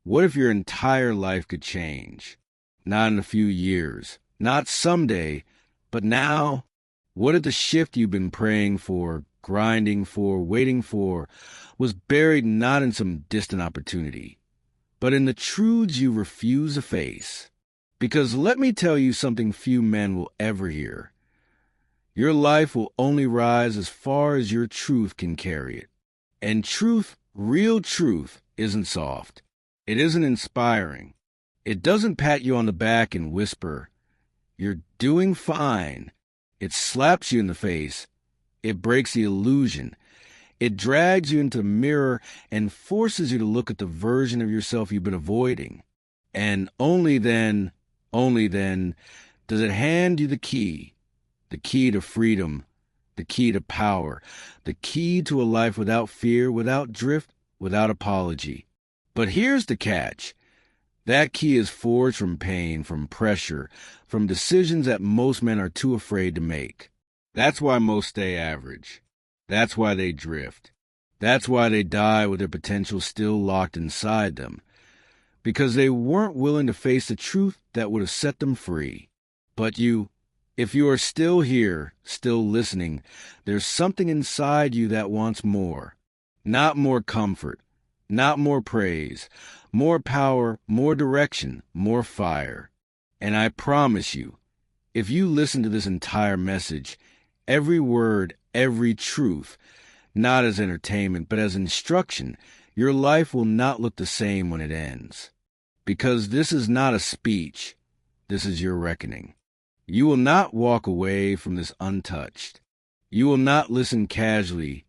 What if your entire life could change? Not in a few years, not someday, but now? What if the shift you've been praying for, grinding for, waiting for, was buried not in some distant opportunity, but in the truths you refuse to face? Because let me tell you something few men will ever hear. Your life will only rise as far as your truth can carry it. And truth, real truth, isn't soft. It isn't inspiring. It doesn't pat you on the back and whisper, "You're doing fine." It slaps you in the face. It breaks the illusion. It drags you into the mirror and forces you to look at the version of yourself you've been avoiding. And only then, does it hand you the key to freedom, the key to power, the key to a life without fear, without drift, without apology. But here's the catch. That key is forged from pain, from pressure, from decisions that most men are too afraid to make. That's why most stay average. That's why they drift. That's why they die with their potential still locked inside them. Because they weren't willing to face the truth that would have set them free. But if you are still here, still listening, there's something inside you that wants more. Not more comfort, not more praise, more power, more direction, more fire. And I promise you, if you listen to this entire message, every word, every truth, not as entertainment, but as instruction, your life will not look the same when it ends. Because this is not a speech, this is your reckoning. You will not walk away from this untouched. You will not listen casually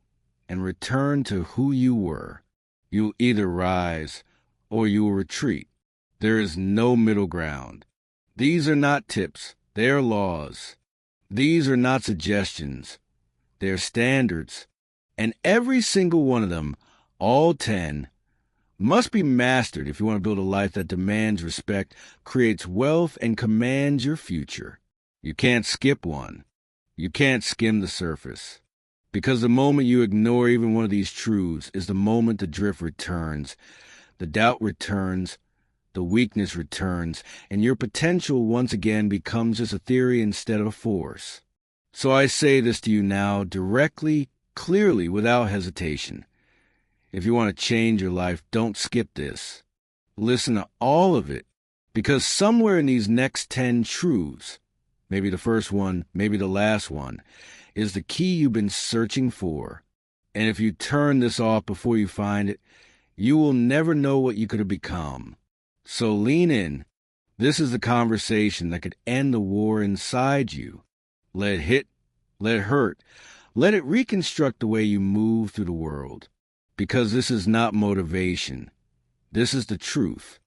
and return to who you were. You'll either rise or you will retreat. There is no middle ground. These are not tips, they are laws. These are not suggestions, they are standards. And every single one of them, all 10, must be mastered if you want to build a life that demands respect, creates wealth, and commands your future. You can't skip one. You can't skim the surface. Because the moment you ignore even one of these truths is the moment the drift returns, the doubt returns, the weakness returns, and your potential once again becomes just a theory instead of a force. So I say this to you now directly, clearly, without hesitation. If you want to change your life, don't skip this. Listen to all of it, because somewhere in these next 10 truths, maybe the first one, maybe the last one, is the key you've been searching for. And if you turn this off before you find it, you will never know what you could have become. So lean in. This is the conversation that could end the war inside you. Let it hit, let it hurt, let it reconstruct the way you move through the world. Because this is not motivation. This is the truth.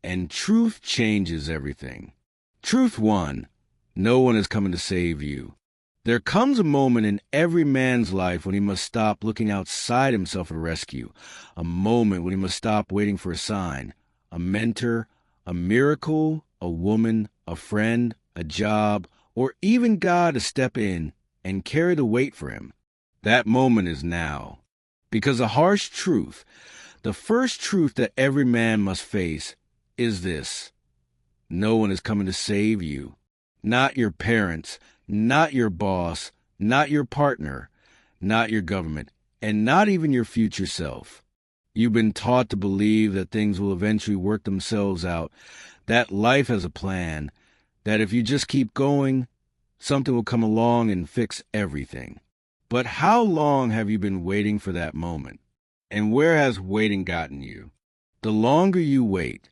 And truth changes everything. Truth 1. No one is coming to save you. There comes a moment in every man's life when he must stop looking outside himself for rescue. A moment when he must stop waiting for a sign, a mentor, a miracle, a woman, a friend, a job, or even God to step in and carry the weight for him. That moment is now. Because the harsh truth, the first truth that every man must face, is this. No one is coming to save you. Not your parents, not your boss, not your partner, not your government, and not even your future self. You've been taught to believe that things will eventually work themselves out, that life has a plan, that if you just keep going, something will come along and fix everything. But how long have you been waiting for that moment? And where has waiting gotten you? The longer you wait,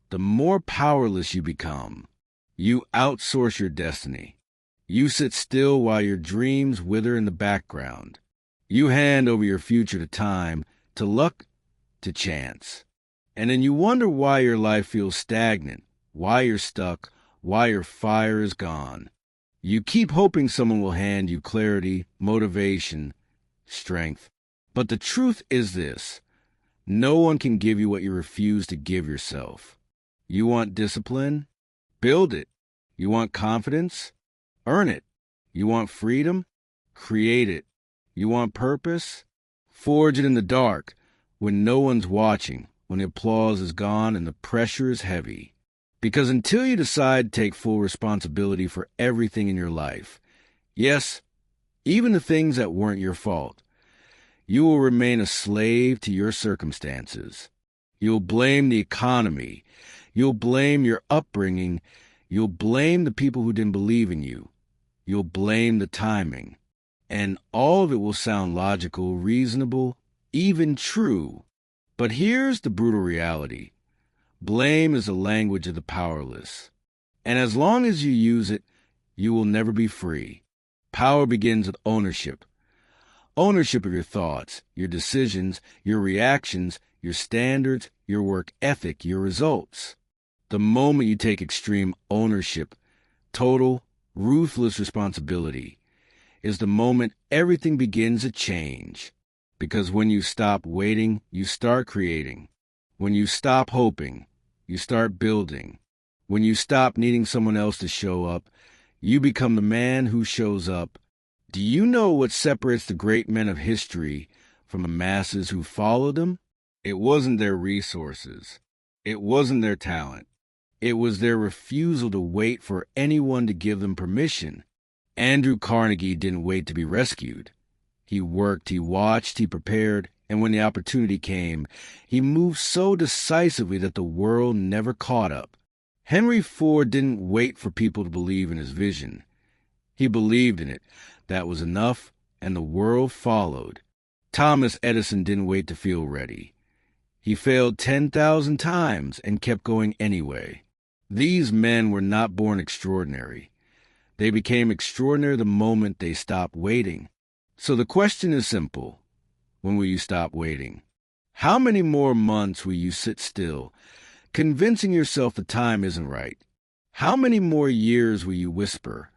the more powerless you become. You outsource your destiny. You sit still while your dreams wither in the background. You hand over your future to time, to luck, to chance. And then you wonder why your life feels stagnant, why you're stuck, why your fire is gone. You keep hoping someone will hand you clarity, motivation, strength. But the truth is this. No one can give you what you refuse to give yourself. You want discipline? Build it. You want confidence? Earn it. You want freedom? Create it. You want purpose? Forge it in the dark, when no one's watching, when the applause is gone and the pressure is heavy. Because until you decide to take full responsibility for everything in your life, yes, even the things that weren't your fault, you will remain a slave to your circumstances. You'll blame the economy. You'll blame your upbringing. You'll blame the people who didn't believe in you. You'll blame the timing. And all of it will sound logical, reasonable, even true. But here's the brutal reality. Blame is the language of the powerless. And as long as you use it, you will never be free. Power begins with ownership. Ownership of your thoughts, your decisions, your reactions, your standards, your work ethic, your results. The moment you take extreme ownership, total, ruthless responsibility, is the moment everything begins to change. Because when you stop waiting, you start creating. When you stop hoping, you start building. When you stop needing someone else to show up, you become the man who shows up. Do you know what separates the great men of history from the masses who follow them? It wasn't their resources. It wasn't their talent. It was their refusal to wait for anyone to give them permission. Andrew Carnegie didn't wait to be rescued. He worked, he watched, he prepared, and when the opportunity came, he moved so decisively that the world never caught up. Henry Ford didn't wait for people to believe in his vision. He believed in it. That was enough, and the world followed. Thomas Edison didn't wait to feel ready. He failed 10,000 times and kept going anyway. These men were not born extraordinary. They became extraordinary the moment they stopped waiting. So the question is simple. When will you stop waiting? How many more months will you sit still, convincing yourself the time isn't right? How many more years will you whisper,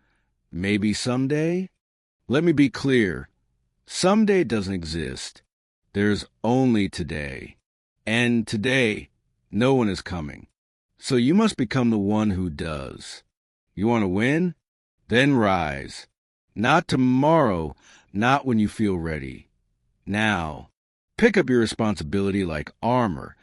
maybe someday? Let me be clear. Someday doesn't exist. There's only today. And today, no one is coming. So you must become the one who does. You want to win? Then rise. Not tomorrow, not when you feel ready. Now, pick up your responsibility like armor.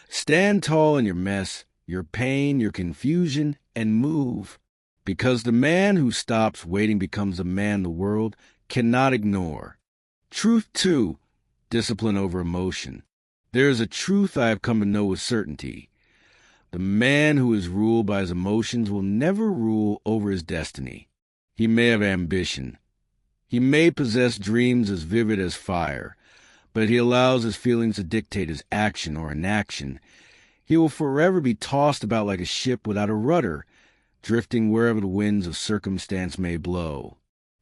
Stand tall in your mess, your pain, your confusion, and move. Because the man who stops waiting becomes the man the world cannot ignore. Truth, too, discipline over emotion. There is a truth I have come to know with certainty. The man who is ruled by his emotions will never rule over his destiny. He may have ambition. He may possess dreams as vivid as fire, but he allows his feelings to dictate his action or inaction. He will forever be tossed about like a ship without a rudder, drifting wherever the winds of circumstance may blow.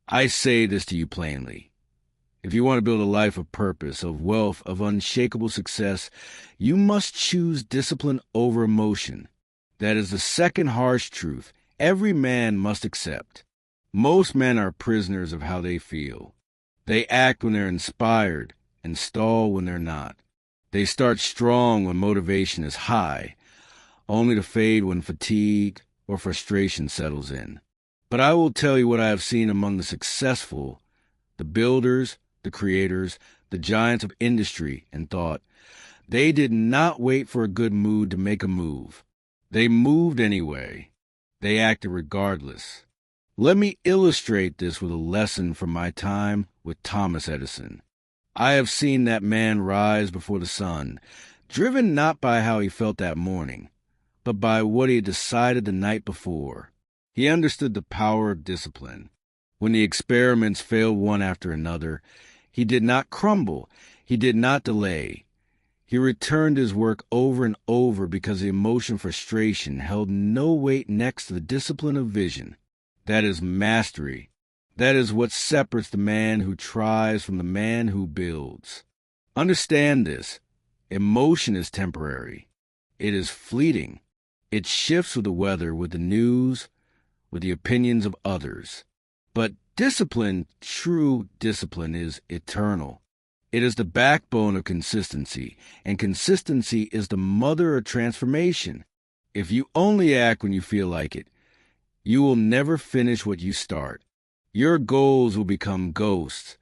I say this to you plainly. If you want to build a life of purpose, of wealth, of unshakable success, you must choose discipline over emotion. That is the second harsh truth every man must accept. Most men are prisoners of how they feel. They act when they're inspired and stall when they're not. They start strong when motivation is high, only to fade when fatigue or frustration settles in. But I will tell you what I have seen among the successful, the builders, the creators, the giants of industry and thought. They did not wait for a good mood to make a move. They moved anyway. They acted regardless. Let me illustrate this with a lesson from my time with Thomas Edison. I have seen that man rise before the sun, driven not by how he felt that morning, but by what he had decided the night before. He understood the power of discipline. When the experiments failed one after another, he did not crumble. He did not delay. He returned his work over and over because the emotion of frustration held no weight next to the discipline of vision. That is mastery. That is what separates the man who tries from the man who builds. Understand this. Emotion is temporary. It is fleeting. It shifts with the weather, with the news, with the opinions of others. But discipline, true discipline, is eternal. It is the backbone of consistency, and consistency is the mother of transformation. If you only act when you feel like it, you will never finish what you start. Your goals will become ghosts,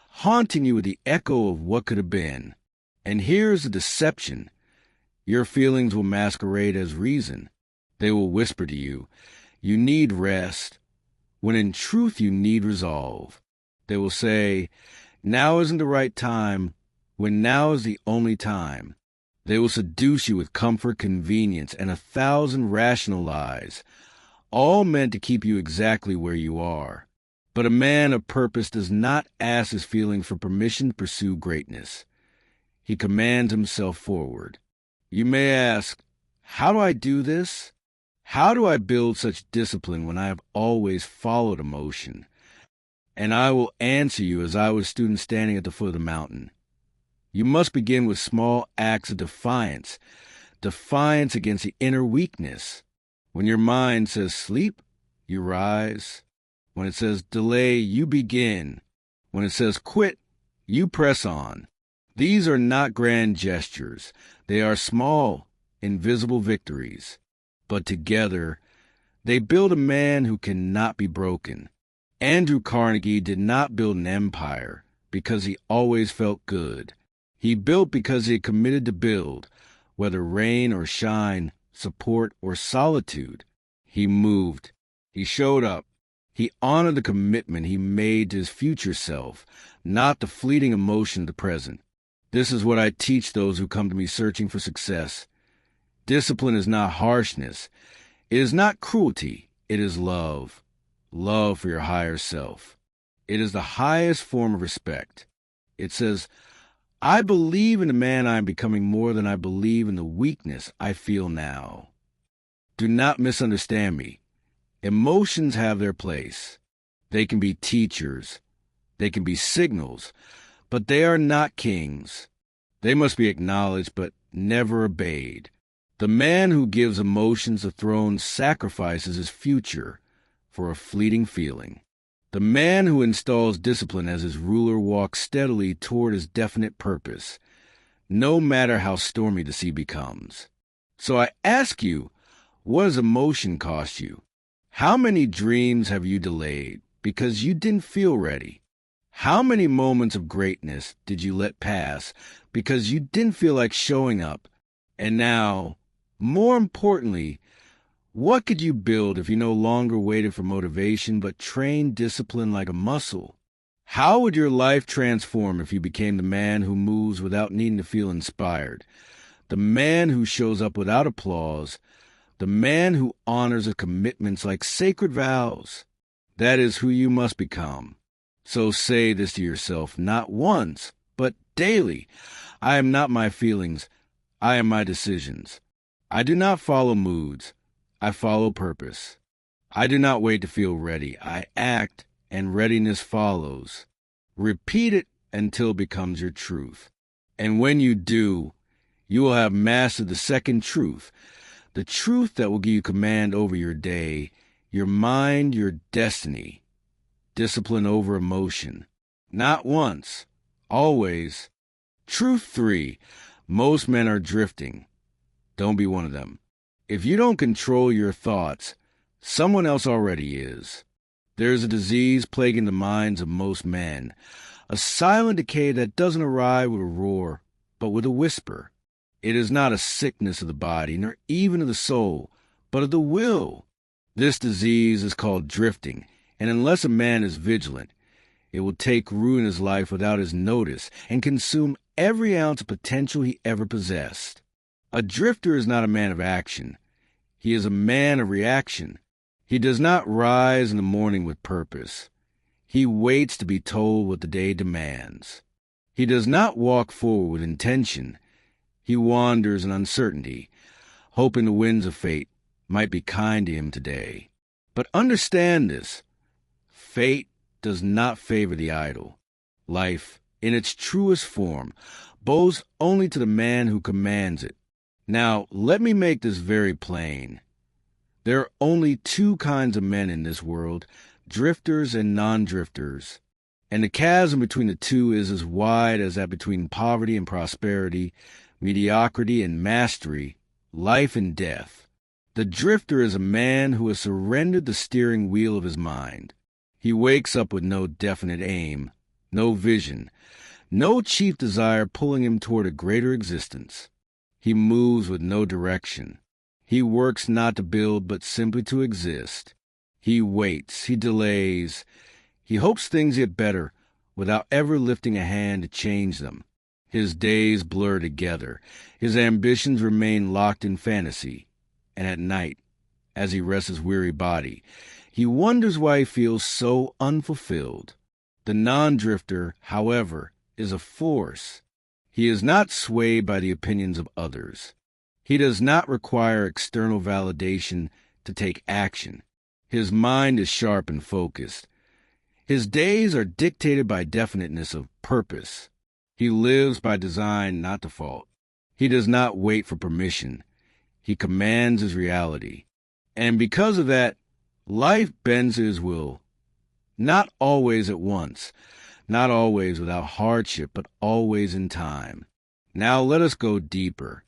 haunting you with the echo of what could have been. And here's the deception. Your feelings will masquerade as reason. They will whisper to you, you need rest, when in truth you need resolve. They will say, now isn't the right time, when now is the only time. They will seduce you with comfort, convenience, and 1,000 rational lies, all meant to keep you exactly where you are. But a man of purpose does not ask his feelings for permission to pursue greatness. He commands himself forward. You may ask, how do I do this? How do I build such discipline when I have always followed emotion? And I will answer you as I was a student standing at the foot of the mountain. You must begin with small acts of defiance against the inner weakness. When your mind says sleep, you rise. When it says delay, you begin. When it says quit, you press on. These are not grand gestures. They are small, invisible victories. But together, they build a man who cannot be broken. Andrew Carnegie did not build an empire because he always felt good. He built because he had committed to build, whether rain or shine, support or solitude. He moved. He showed up. He honored the commitment he made to his future self, not the fleeting emotion of the present. This is what I teach those who come to me searching for success. Discipline is not harshness. It is not cruelty. It is love. Love for your higher self. It is the highest form of respect. It says, I believe in the man I am becoming more than I believe in the weakness I feel now. Do not misunderstand me. Emotions have their place. They can be teachers. They can be signals, but they are not kings. They must be acknowledged, but never obeyed. The man who gives emotions a throne sacrifices his future for a fleeting feeling. The man who installs discipline as his ruler walks steadily toward his definite purpose, no matter how stormy the sea becomes. So I ask you, what does emotion cost you? How many dreams have you delayed because you didn't feel ready? How many moments of greatness did you let pass because you didn't feel like showing up? And now, more importantly, what could you build if you no longer waited for motivation but trained discipline like a muscle? How would your life transform if you became the man who moves without needing to feel inspired, the man who shows up without applause, the man who honors his commitments like sacred vows? That is who you must become. So say this to yourself, not once, but daily. I am not my feelings. I am my decisions. I do not follow moods. I follow purpose. I do not wait to feel ready. I act, and readiness follows. Repeat it until it becomes your truth. And when you do, you will have mastered the second truth, the truth that will give you command over your day, your mind, your destiny. Discipline over emotion. Not once, always. Truth 3. Most men are drifting. Don't be one of them. If you don't control your thoughts, someone else already is. There is a disease plaguing the minds of most men, a silent decay that doesn't arrive with a roar, but with a whisper. It is not a sickness of the body, nor even of the soul, but of the will. This disease is called drifting, and unless a man is vigilant, it will take root in his life without his notice and consume every ounce of potential he ever possessed. A drifter is not a man of action. He is a man of reaction. He does not rise in the morning with purpose. He waits to be told what the day demands. He does not walk forward with intention. He wanders in uncertainty, hoping the winds of fate might be kind to him today. But understand this. Fate does not favor the idle. Life, in its truest form, bows only to the man who commands it. Now, let me make this very plain. There are only two kinds of men in this world, drifters and non-drifters. And the chasm between the two is as wide as that between poverty and prosperity, mediocrity and mastery, life and death. The drifter is a man who has surrendered the steering wheel of his mind. He wakes up with no definite aim, no vision, no chief desire pulling him toward a greater existence. He moves with no direction. He works not to build, but simply to exist. He waits, he delays, he hopes things get better without ever lifting a hand to change them. His days blur together. His ambitions remain locked in fantasy. And at night, as he rests his weary body, he wonders why he feels so unfulfilled. The non-drifter, however, is a force. He is not swayed by the opinions of others. He does not require external validation to take action. His mind is sharp and focused. His days are dictated by definiteness of purpose. He lives by design, not default. He does not wait for permission. He commands his reality. And because of that, life bends to his will. Not always at once, not always without hardship, but always in time. Now let us go deeper.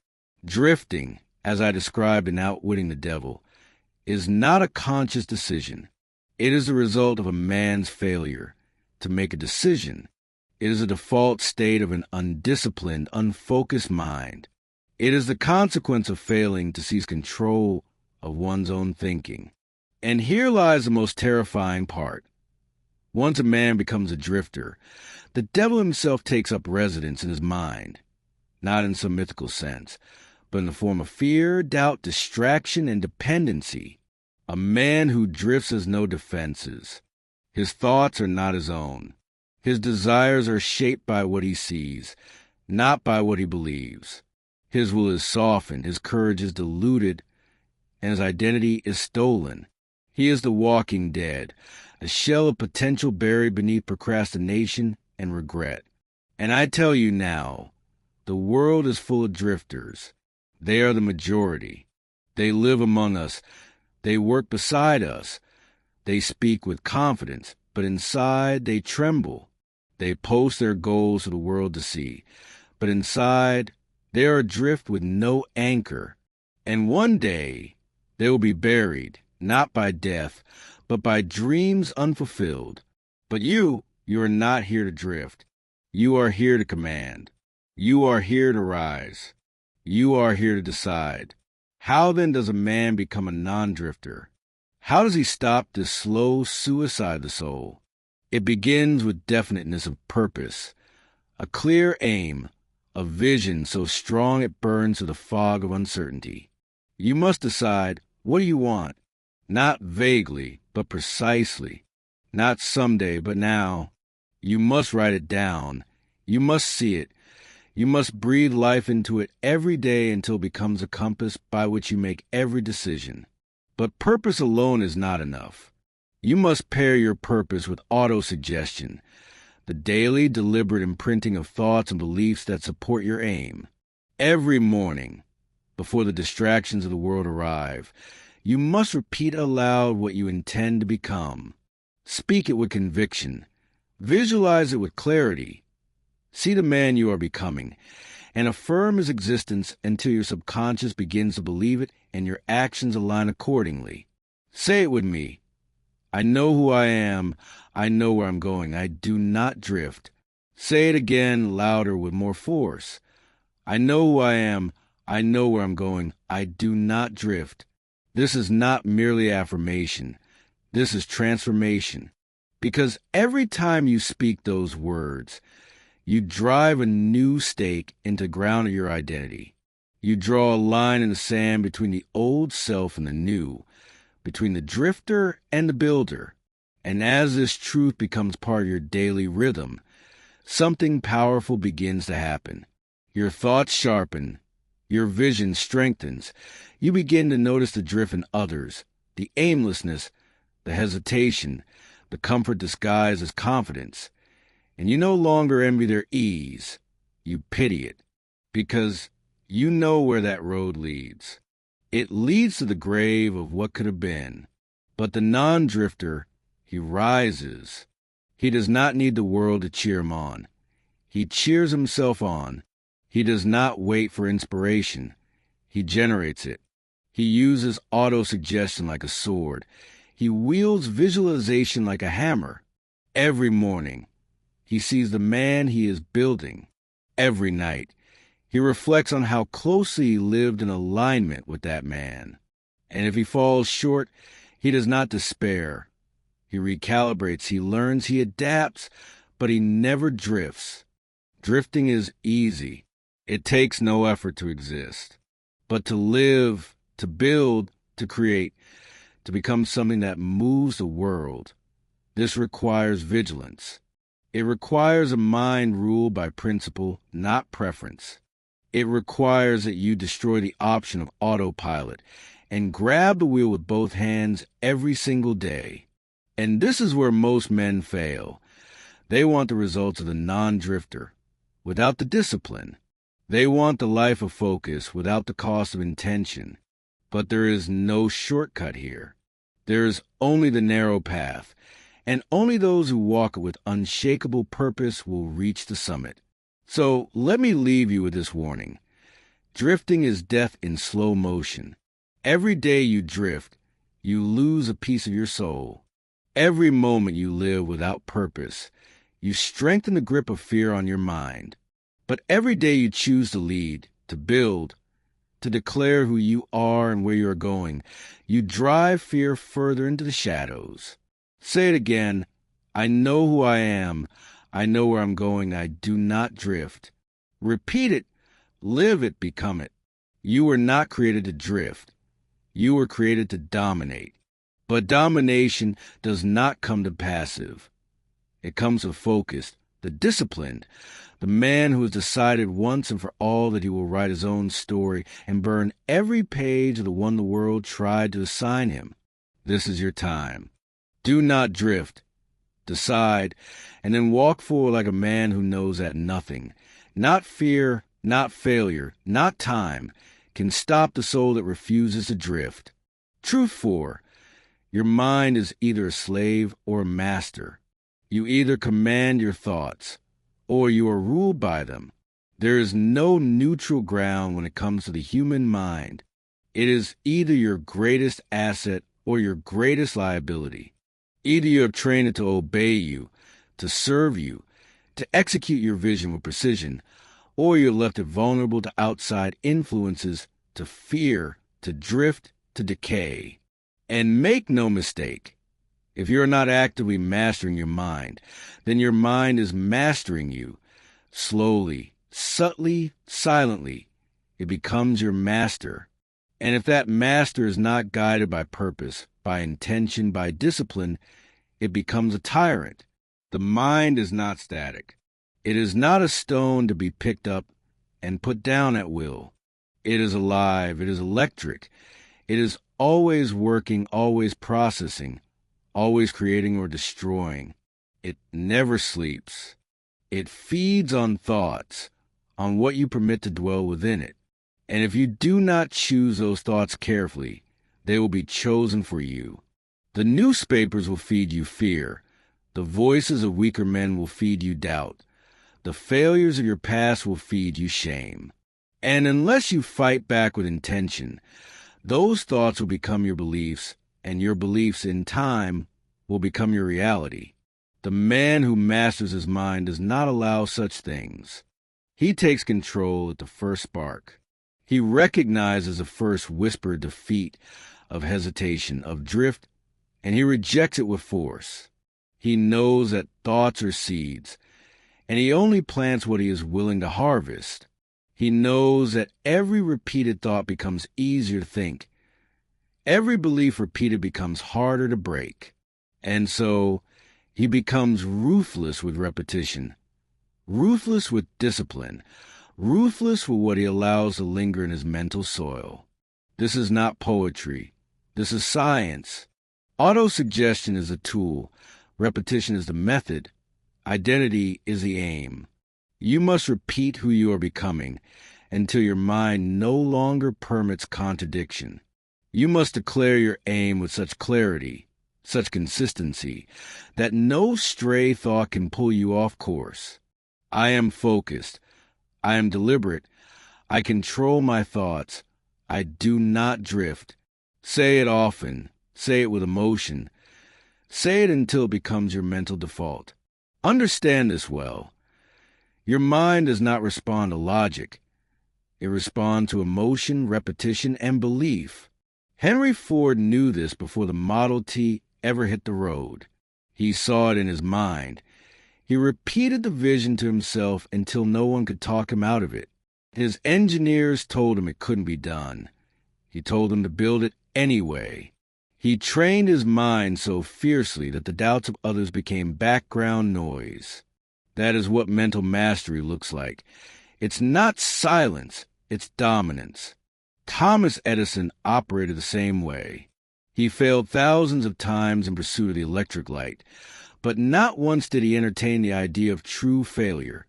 Drifting, as I described in Outwitting the Devil, is not a conscious decision. It is the result of a man's failure to make a decision. It is a default state of an undisciplined, unfocused mind. It is the consequence of failing to seize control of one's own thinking. And here lies the most terrifying part. Once a man becomes a drifter, the devil himself takes up residence in his mind, not in some mythical sense, but in the form of fear, doubt, distraction, and dependency. A man who drifts has no defenses. His thoughts are not his own. His desires are shaped by what he sees, not by what he believes. His will is softened, his courage is diluted, and his identity is stolen. He is the walking dead, a shell of potential buried beneath procrastination and regret. And I tell you now, the world is full of drifters. They are the majority. They live among us. They work beside us. They speak with confidence, but inside they tremble. They post their goals for the world to see, but inside they are adrift with no anchor. And one day they will be buried, not by death, but by dreams unfulfilled. But you are not here to drift. You are here to command. You are here to rise. You are here to decide. How then does a man become a non-drifter? How does he stop this slow suicide of the soul? It begins with definiteness of purpose, a clear aim, a vision so strong it burns through the fog of uncertainty. You must decide, what do you want? Not vaguely, but precisely. Not someday, but now. You must write it down. You must see it. You must breathe life into it every day until it becomes a compass by which you make every decision. But purpose alone is not enough. You must pair your purpose with autosuggestion, the daily, deliberate imprinting of thoughts and beliefs that support your aim. Every morning, before the distractions of the world arrive, you must repeat aloud what you intend to become. Speak it with conviction. Visualize it with clarity. See the man you are becoming, and affirm his existence until your subconscious begins to believe it and your actions align accordingly. Say it with me. I know who I am. I know where I'm going. I do not drift. Say it again, louder, with more force. I know who I am. I know where I'm going. I do not drift. This is not merely affirmation. This is transformation. Because every time you speak those words, you drive a new stake into the ground of your identity. You draw a line in the sand between the old self and the new, between the drifter and the builder. And as this truth becomes part of your daily rhythm, something powerful begins to happen. Your thoughts sharpen. Your vision strengthens. You begin to notice the drift in others, the aimlessness, the hesitation, the comfort disguised as confidence. And you no longer envy their ease. You pity it, because you know where that road leads. It leads to the grave of what could have been. But the non-drifter, he rises. He does not need the world to cheer him on. He cheers himself on. He does not wait for inspiration. He generates it. He uses autosuggestion like a sword. He wields visualization like a hammer. Every morning, he sees the man he is building. Every night, he He reflects on how closely he lived in alignment with that man. And if he falls short, he does not despair. He recalibrates, he learns, he adapts, but he never drifts. Drifting is easy. It takes no effort to exist. But to live, to build, to create, to become something that moves the world, this requires vigilance. It requires a mind ruled by principle, not preference. It requires that you destroy the option of autopilot and grab the wheel with both hands every single day. And this is where most men fail. They want the results of the non-drifter without the discipline. They want the life of focus without the cost of intention. But there is no shortcut here. There is only the narrow path, and only those who walk it with unshakable purpose will reach the summit. So let me leave you with this warning. Drifting is death in slow motion. Every day you drift, you lose a piece of your soul. Every moment you live without purpose, you strengthen the grip of fear on your mind. But every day you choose to lead, to build, to declare who you are and where you are going, you drive fear further into the shadows. Say it again. I know who I am. I know where I'm going. I do not drift. Repeat it. Live it. Become it. You were not created to drift. You were created to dominate. But domination does not come to passive. It comes to focused, the disciplined, the man who has decided once and for all that he will write his own story and burn every page of the one the world tried to assign him. This is your time. Do not drift. Decide, and then walk forward like a man who knows that nothing, not fear, not failure, not time, can stop the soul that refuses to drift. Truth 4. Your mind is either a slave or a master. You either command your thoughts, or you are ruled by them. There is no neutral ground when it comes to the human mind. It is either your greatest asset or your greatest liability. Either you have trained it to obey you, to serve you, to execute your vision with precision, or you're left it vulnerable to outside influences, to fear, to drift, to decay. And make no mistake, if you're not actively mastering your mind, then your mind is mastering you. Slowly, subtly, silently, it becomes your master. And if that master is not guided by purpose, by intention, by discipline, it becomes a tyrant. The mind is not static. It is not a stone to be picked up and put down at will. It is alive. It is electric. It is always working, always processing, always creating or destroying. It never sleeps. It feeds on thoughts, on what you permit to dwell within it. And if you do not choose those thoughts carefully, they will be chosen for you. The newspapers will feed you fear. The voices of weaker men will feed you doubt. The failures of your past will feed you shame. And unless you fight back with intention, those thoughts will become your beliefs, and your beliefs in time will become your reality. The man who masters his mind does not allow such things. He takes control at the first spark. He recognizes the first whispered defeat of hesitation, of drift, and he rejects it with force. He knows that thoughts are seeds, and he only plants what he is willing to harvest. He knows that every repeated thought becomes easier to think. Every belief repeated becomes harder to break. And so he becomes ruthless with repetition, ruthless with discipline, ruthless with what he allows to linger in his mental soil. This is not poetry. This is science. Autosuggestion is a tool. Repetition is the method. Identity is the aim. You must repeat who you are becoming until your mind no longer permits contradiction. You must declare your aim with such clarity, such consistency, that no stray thought can pull you off course. I am focused. I am deliberate. I control my thoughts. I do not drift. Say it often. Say it with emotion. Say it until it becomes your mental default. Understand this well. Your mind does not respond to logic. It responds to emotion, repetition, and belief. Henry Ford knew this before the Model T ever hit the road. He saw it in his mind. He repeated the vision to himself until no one could talk him out of it. His engineers told him it couldn't be done. He told them to build it anyway. He trained his mind so fiercely that the doubts of others became background noise. That is what mental mastery looks like. It's not silence, it's dominance. Thomas Edison operated the same way. He failed thousands of times in pursuit of the electric light, but not once did he entertain the idea of true failure,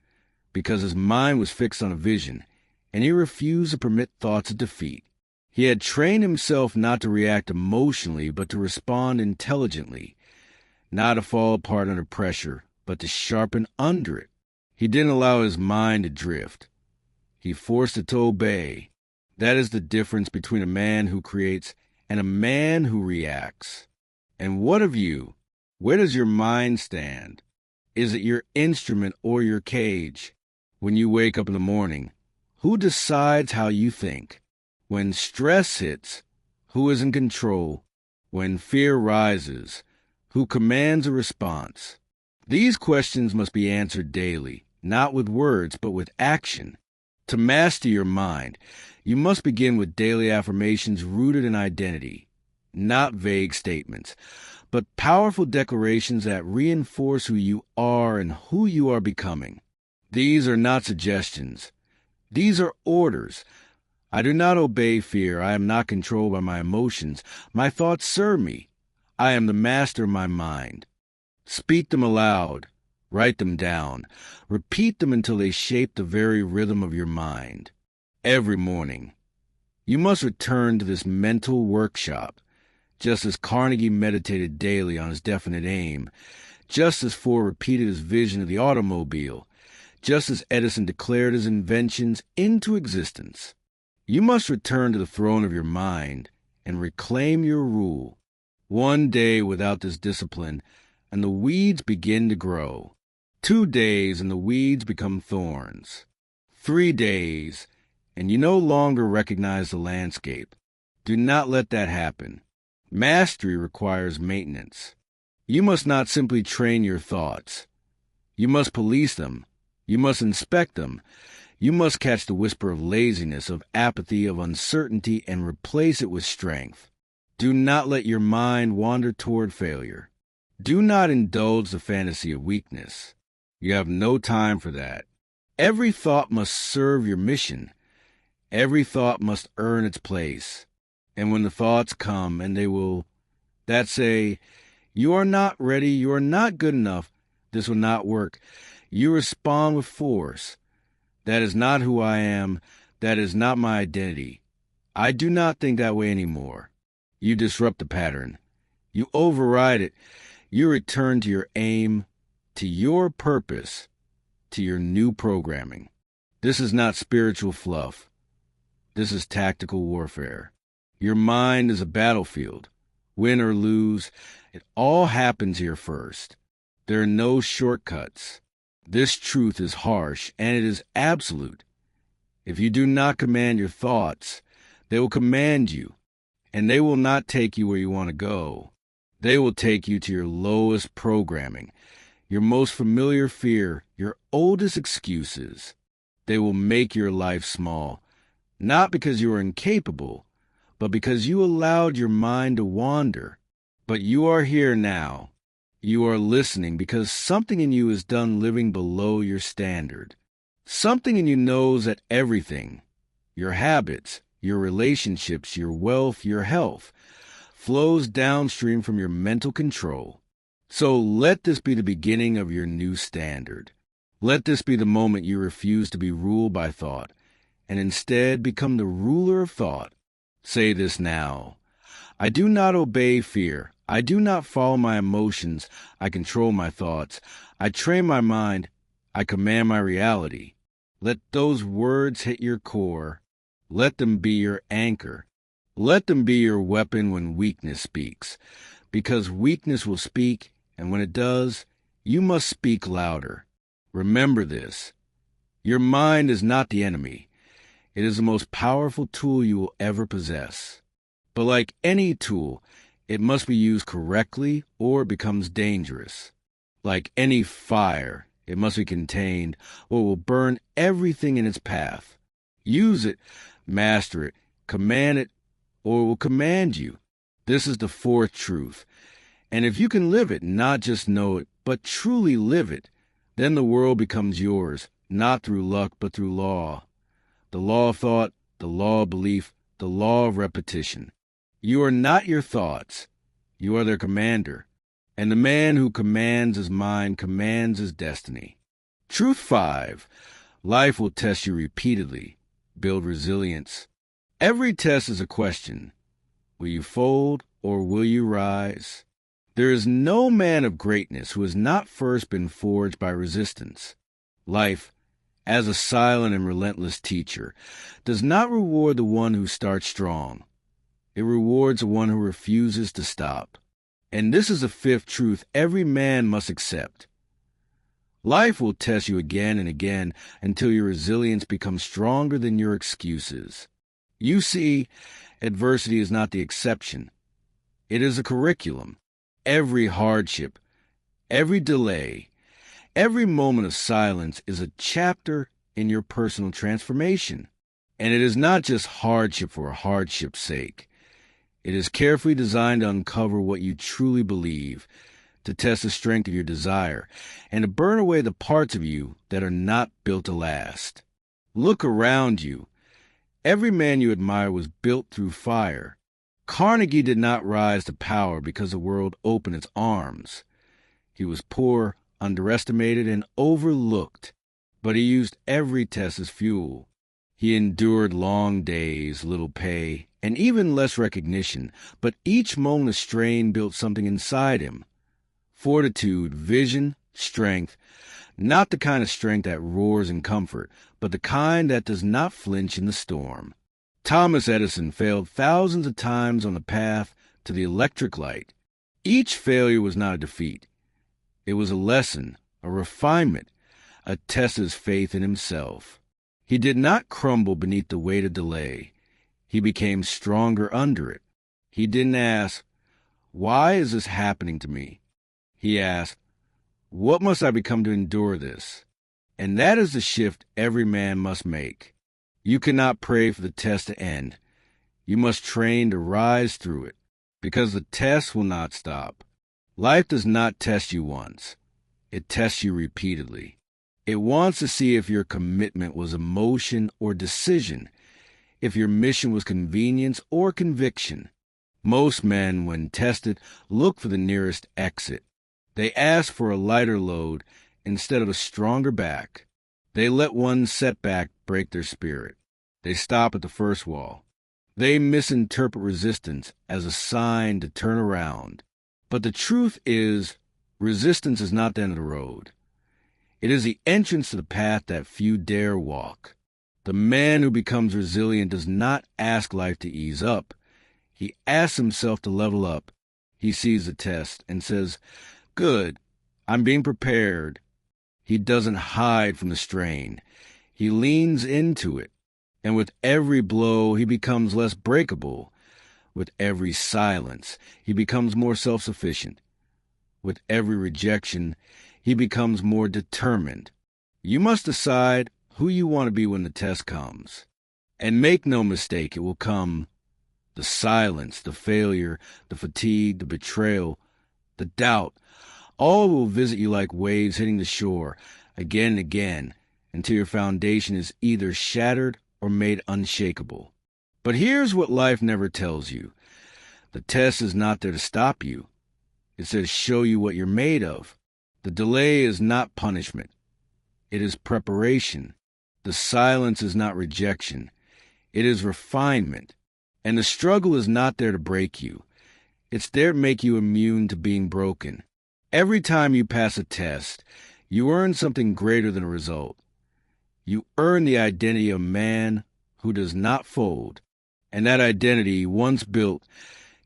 because his mind was fixed on a vision, and he refused to permit thoughts of defeat. He had trained himself not to react emotionally, but to respond intelligently, not to fall apart under pressure, but to sharpen under it. He didn't allow his mind to drift. He forced it to obey. That is the difference between a man who creates and a man who reacts. And what of you? Where does your mind stand? Is it your instrument or your cage? When you wake up in the morning, who decides how you think? When stress hits, who is in control? When fear rises, who commands a response? These questions must be answered daily, not with words, but with action. To master your mind, you must begin with daily affirmations rooted in identity, not vague statements, but powerful declarations that reinforce who you are and who you are becoming. These are not suggestions. These are orders. I do not obey fear. I am not controlled by my emotions. My thoughts serve me. I am the master of my mind. Speak them aloud. Write them down. Repeat them until they shape the very rhythm of your mind. Every morning, you must return to this mental workshop, just as Carnegie meditated daily on his definite aim, just as Ford repeated his vision of the automobile, just as Edison declared his inventions into existence. You must return to the throne of your mind and reclaim your rule. One day without this discipline, and the weeds begin to grow. 2 days, and the weeds become thorns. 3 days, and you no longer recognize the landscape. Do not let that happen. Mastery requires maintenance. You must not simply train your thoughts. You must police them. You must inspect them. You must catch the whisper of laziness, of apathy, of uncertainty, and replace it with strength. Do not let your mind wander toward failure. Do not indulge the fantasy of weakness. You have no time for that. Every thought must serve your mission. Every thought must earn its place. And when the thoughts come, and that say, you are not ready, you are not good enough, this will not work, you respond with force. That is not who I am. That is not my identity. I do not think that way anymore. You disrupt the pattern. You override it. You return to your aim, to your purpose, to your new programming. This is not spiritual fluff. This is tactical warfare. Your mind is a battlefield. Win or lose, it all happens here first. There are no shortcuts. This truth is harsh, and it is absolute. If you do not command your thoughts, they will command you, and they will not take you where you want to go. They will take you to your lowest programming, your most familiar fear, your oldest excuses. They will make your life small, not because you are incapable, but because you allowed your mind to wander. But you are here now. You are listening because something in you is done living below your standard. Something in you knows that everything, your habits, your relationships, your wealth, your health, flows downstream from your mental control. So let this be the beginning of your new standard. Let this be the moment you refuse to be ruled by thought, and instead become the ruler of thought. Say this now. I do not obey fear. I do not follow my emotions. I control my thoughts. I train my mind. I command my reality. Let those words hit your core. Let them be your anchor. Let them be your weapon when weakness speaks. Because weakness will speak, and when it does, you must speak louder. Remember this. Your mind is not the enemy. It is the most powerful tool you will ever possess. But like any tool, it must be used correctly or it becomes dangerous. Like any fire, it must be contained or it will burn everything in its path. Use it, master it, command it, or it will command you. This is the fourth truth. And if you can live it, not just know it, but truly live it, then the world becomes yours, not through luck, but through law. The law of thought, the law of belief, the law of repetition. You are not your thoughts. You are their commander. And the man who commands his mind commands his destiny. Truth 5. Life will test you repeatedly. Build resilience. Every test is a question. Will you fold or will you rise? There is no man of greatness who has not first been forged by resistance. Life, as a silent and relentless teacher, does not reward the one who starts strong. It rewards the one who refuses to stop. And this is the fifth truth every man must accept. Life will test you again and again until your resilience becomes stronger than your excuses. You see, adversity is not the exception. It is a curriculum. Every hardship, every delay, every moment of silence is a chapter in your personal transformation. And it is not just hardship for hardship's sake. It is carefully designed to uncover what you truly believe, to test the strength of your desire, and to burn away the parts of you that are not built to last. Look around you. Every man you admire was built through fire. Carnegie did not rise to power because the world opened its arms. He was poor, underestimated, and overlooked, but he used every test as fuel. He endured long days, little pay, and even less recognition, but each moment of strain built something inside him. Fortitude, vision, strength, not the kind of strength that roars in comfort, but the kind that does not flinch in the storm. Thomas Edison failed thousands of times on the path to the electric light. Each failure was not a defeat. It was a lesson, a refinement, a test of his faith in himself. He did not crumble beneath the weight of delay. He became stronger under it. He didn't ask, "Why is this happening to me?" He asked, "What must I become to endure this?" And that is the shift every man must make. You cannot pray for the test to end. You must train to rise through it, because the test will not stop. Life does not test you once. It tests you repeatedly. It wants to see if your commitment was emotion or decision, if your mission was convenience or conviction. Most men, when tested, look for the nearest exit. They ask for a lighter load instead of a stronger back. They let one setback break their spirit. They stop at the first wall. They misinterpret resistance as a sign to turn around. But the truth is, resistance is not the end of the road. It is the entrance to the path that few dare walk. The man who becomes resilient does not ask life to ease up. He asks himself to level up. He sees the test and says, "Good, I'm being prepared." He doesn't hide from the strain. He leans into it. And with every blow, he becomes less breakable. With every silence, he becomes more self-sufficient. With every rejection, he becomes more determined. You must decide who you want to be when the test comes. And make no mistake, it will come. The silence, the failure, the fatigue, the betrayal, the doubt, all will visit you like waves hitting the shore, again and again, until your foundation is either shattered or made unshakable. But here's what life never tells you. The test is not there to stop you. It's there to show you what you're made of. The delay is not punishment. It is preparation. The silence is not rejection. It is refinement. And the struggle is not there to break you. It's there to make you immune to being broken. Every time you pass a test, you earn something greater than a result. You earn the identity of a man who does not fold. And that identity, once built,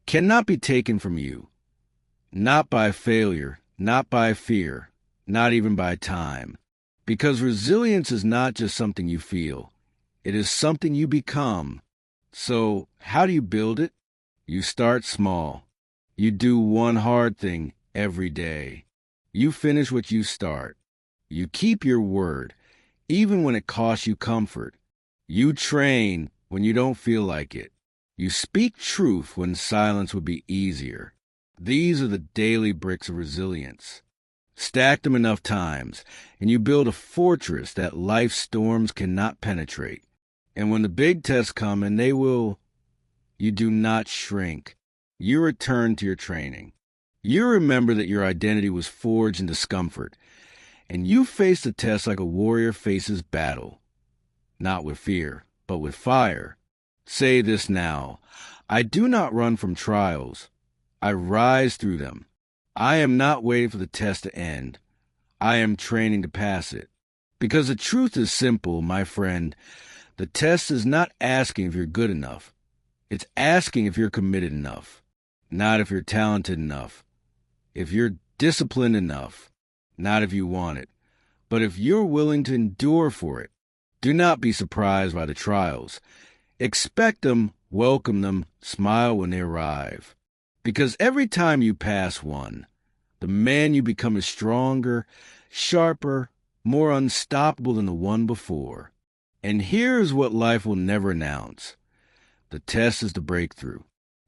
cannot be taken from you. Not by failure, not by fear, not even by time. Because resilience is not just something you feel. It is something you become. So, how do you build it? You start small. You do one hard thing every day. You finish what you start. You keep your word, even when it costs you comfort. You train when you don't feel like it. You speak truth when silence would be easier. These are the daily bricks of resilience. Stack them enough times, and you build a fortress that life's storms cannot penetrate. And when the big tests come, and they will, you do not shrink. You return to your training. You remember that your identity was forged in discomfort, and you face the test like a warrior faces battle, not with fear, but with fire. Say this now: I do not run from trials. I rise through them. I am not waiting for the test to end. I am training to pass it. Because the truth is simple, my friend. The test is not asking if you're good enough. It's asking if you're committed enough, not if you're talented enough, if you're disciplined enough, not if you want it, but if you're willing to endure for it. Do not be surprised by the trials. Expect them, welcome them, smile when they arrive. Because every time you pass one, the man you become is stronger, sharper, more unstoppable than the one before. And here's what life will never announce. The test is the breakthrough.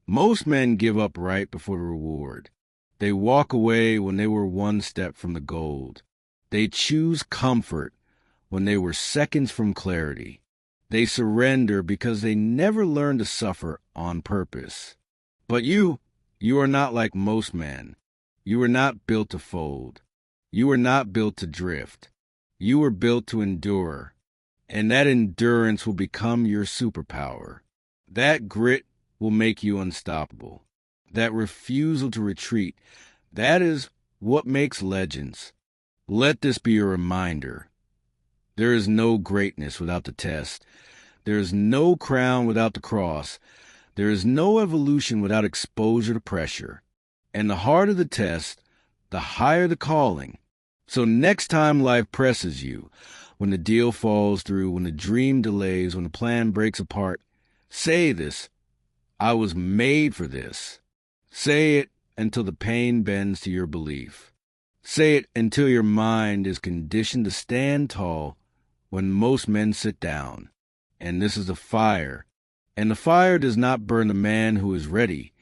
Most men give up right before the reward. They walk away when they were one step from the gold. They choose comfort when they were seconds from clarity. They surrender because they never learned to suffer on purpose. But you are not like most men. You were not built to fold. You were not built to drift. You were built to endure. And that endurance will become your superpower. That grit will make you unstoppable. That refusal to retreat, that is what makes legends. Let this be a reminder. There is no greatness without the test. There is no crown without the cross. There is no evolution without exposure to pressure. And the harder the test, the higher the calling. So next time life presses you, when the deal falls through, when the dream delays, when the plan breaks apart, say this: I was made for this. Say it until the pain bends to your belief. Say it until your mind is conditioned to stand tall when most men sit down. And this is the fire. And the fire does not burn the man who is ready.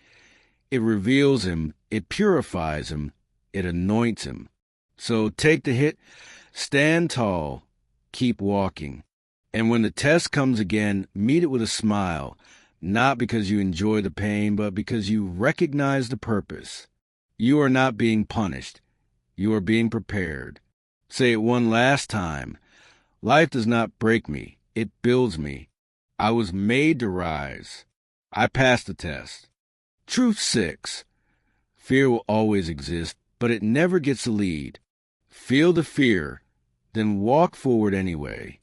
It reveals him, it purifies him, it anoints him. So take the hit, stand tall, keep walking. And when the test comes again, meet it with a smile, not because you enjoy the pain, but because you recognize the purpose. You are not being punished. You are being prepared. Say it one last time. Life does not break me. It builds me. I was made to rise. I passed the test. Truth 6. Fear will always exist, but it never gets the lead. Feel the fear, then walk forward anyway.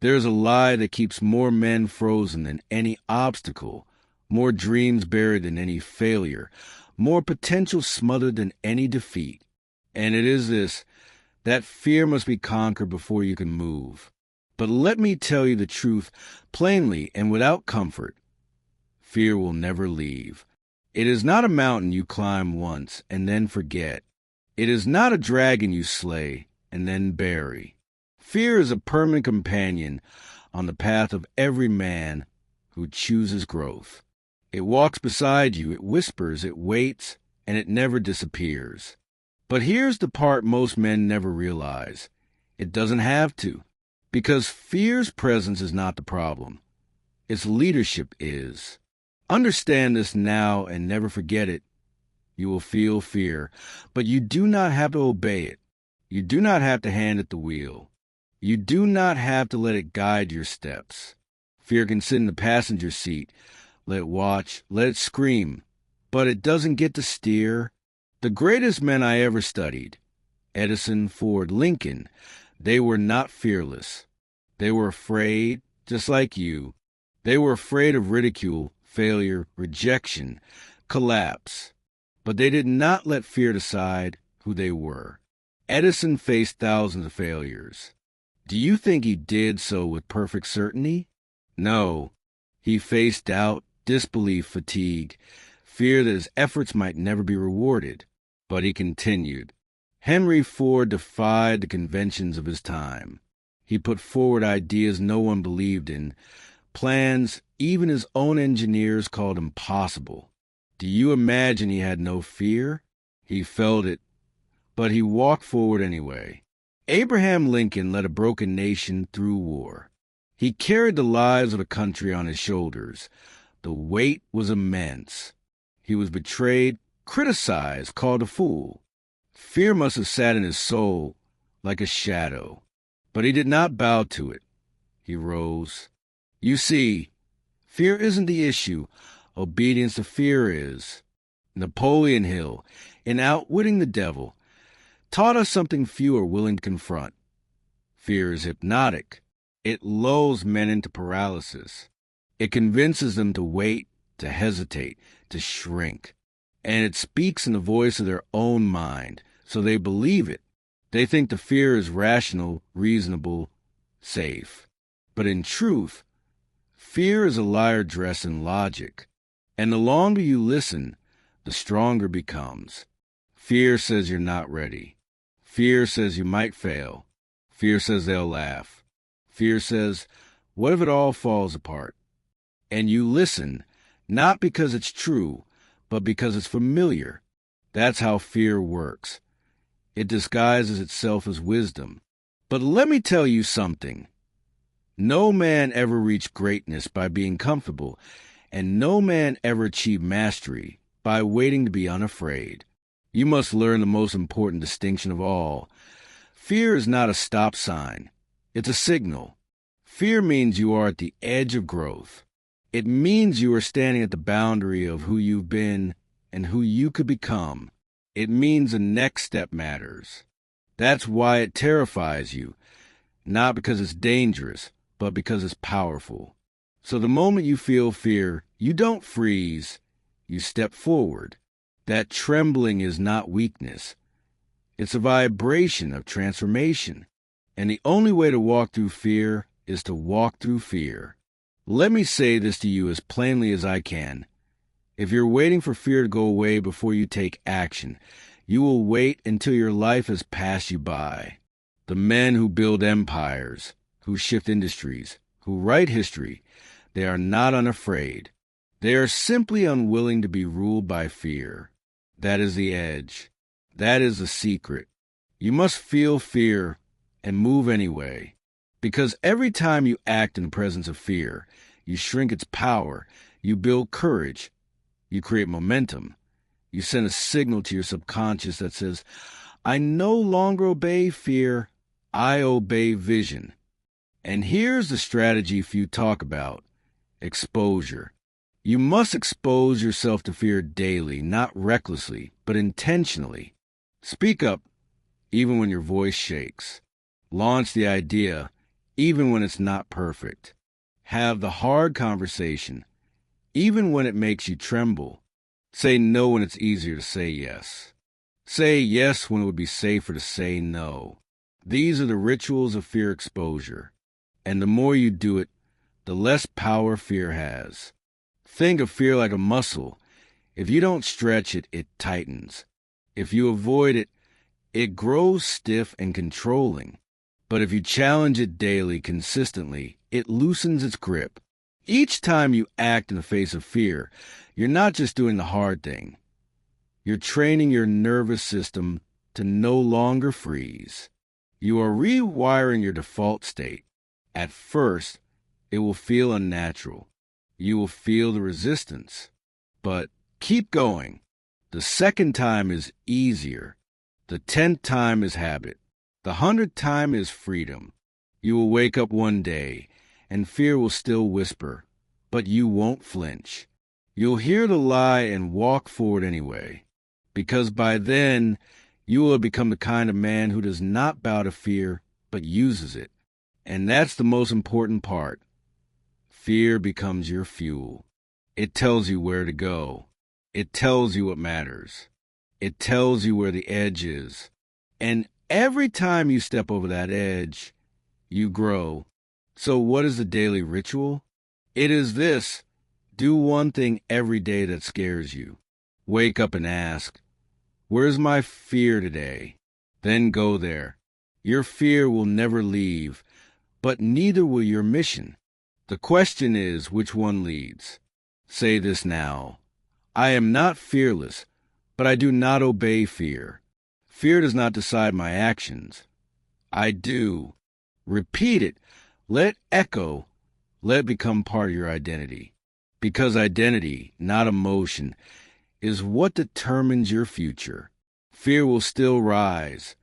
There's a lie that keeps more men frozen than any obstacle, more dreams buried than any failure, more potential smothered than any defeat. And it is this: that fear must be conquered before you can move. But let me tell you the truth plainly and without comfort. Fear will never leave. It is not a mountain you climb once and then forget. It is not a dragon you slay and then bury. Fear is a permanent companion on the path of every man who chooses growth. It walks beside you, it whispers, it waits, and it never disappears. But here's the part most men never realize. It doesn't have to, because fear's presence is not the problem. Its leadership is. Understand this now and never forget it. You will feel fear, but you do not have to obey it. You do not have to hand it the wheel. You do not have to let it guide your steps. Fear can sit in the passenger seat. Let it watch, let it scream, but it doesn't get to steer. The greatest men I ever studied, Edison, Ford, Lincoln, they were not fearless. They were afraid, just like you. They were afraid of ridicule, failure, rejection, collapse. But they did not let fear decide who they were. Edison faced thousands of failures. Do you think he did so with perfect certainty? No, he faced doubt, disbelief, fatigue, fear that his efforts might never be rewarded. But he continued. Henry Ford defied the conventions of his time. He put forward ideas no one believed in, plans even his own engineers called impossible. Do you imagine he had no fear? He felt it, but he walked forward anyway. Abraham Lincoln led a broken nation through war. He carried the lives of a country on his shoulders. The weight was immense. He was betrayed, criticized, called a fool. Fear must have sat in his soul like a shadow. But he did not bow to it. He rose. You see, fear isn't the issue. Obedience to fear is. Napoleon Hill, in Outwitting the Devil, taught us something few are willing to confront. Fear is hypnotic. It lulls men into paralysis. It convinces them to wait, to hesitate, to shrink. And it speaks in the voice of their own mind, so they believe it. They think the fear is rational, reasonable, safe. But in truth, fear is a liar dressed in logic. And the longer you listen, the stronger it becomes. Fear says you're not ready. Fear says you might fail. Fear says they'll laugh. Fear says, what if it all falls apart? And you listen, not because it's true, but because it's familiar. That's how fear works. It disguises itself as wisdom. But let me tell you something. No man ever reached greatness by being comfortable, and no man ever achieved mastery by waiting to be unafraid. You must learn the most important distinction of all. Fear is not a stop sign. It's a signal. Fear means you are at the edge of growth. It means you are standing at the boundary of who you've been and who you could become. It means the next step matters. That's why it terrifies you, not because it's dangerous, but because it's powerful. So the moment you feel fear, you don't freeze, you step forward. That trembling is not weakness. It's a vibration of transformation. And the only way to walk through fear is to walk through fear. Let me say this to you as plainly as I can. If you're waiting for fear to go away before you take action, you will wait until your life has passed you by. The men who build empires, who shift industries, who write history, they are not unafraid. They are simply unwilling to be ruled by fear. That is the edge. That is the secret. You must feel fear and move anyway. Because every time you act in the presence of fear, you shrink its power, you build courage, you create momentum. You send a signal to your subconscious that says, I no longer obey fear, I obey vision. And here's the strategy few talk about: exposure. You must expose yourself to fear daily, not recklessly, but intentionally. Speak up, even when your voice shakes. Launch the idea, even when it's not perfect. Have the hard conversation, even when it makes you tremble. Say no when it's easier to say yes. Say yes when it would be safer to say no. These are the rituals of fear exposure. And the more you do it, the less power fear has. Think of fear like a muscle. If you don't stretch it, it tightens. If you avoid it, it grows stiff and controlling. But if you challenge it daily, consistently, it loosens its grip. Each time you act in the face of fear, you're not just doing the hard thing. You're training your nervous system to no longer freeze. You are rewiring your default state. At first, it will feel unnatural. You will feel the resistance. But keep going. The second time is easier. The 10th time is habit. The 100th time is freedom. You will wake up one day, and fear will still whisper, but you won't flinch. You'll hear the lie and walk forward anyway, because by then, you will have become the kind of man who does not bow to fear, but uses it. And that's the most important part. Fear becomes your fuel. It tells you where to go. It tells you what matters. It tells you where the edge is. And every time you step over that edge, you grow. So what is the daily ritual? It is this: do one thing every day that scares you. Wake up and ask, where's my fear today? Then go there. Your fear will never leave, but neither will your mission. The question is, which one leads? Say this now: I am not fearless, but I do not obey fear. Fear does not decide my actions. I do. Repeat it. Let it echo. Let it become part of your identity. Because identity, not emotion, is what determines your future. Fear will still rise.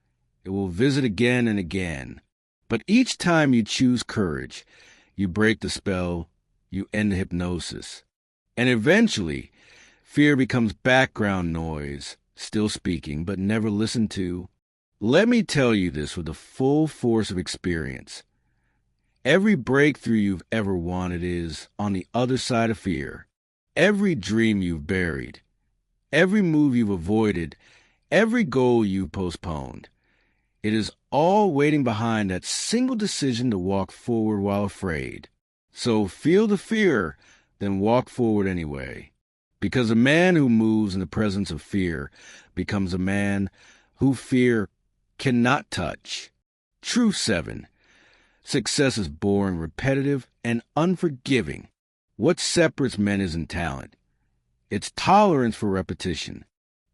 It will visit again and again. But each time you choose courage, you break the spell, you end the hypnosis. And eventually, fear becomes background noise, still speaking, but never listened to. Let me tell you this with the full force of experience. Every breakthrough you've ever wanted is on the other side of fear. Every dream you've buried, every move you've avoided, every goal you've postponed, it is all waiting behind that single decision to walk forward while afraid. So feel the fear, then walk forward anyway. Because a man who moves in the presence of fear becomes a man who fear cannot touch. Truth 7. Success is boring, repetitive, and unforgiving. What separates men isn't talent. It's tolerance for repetition.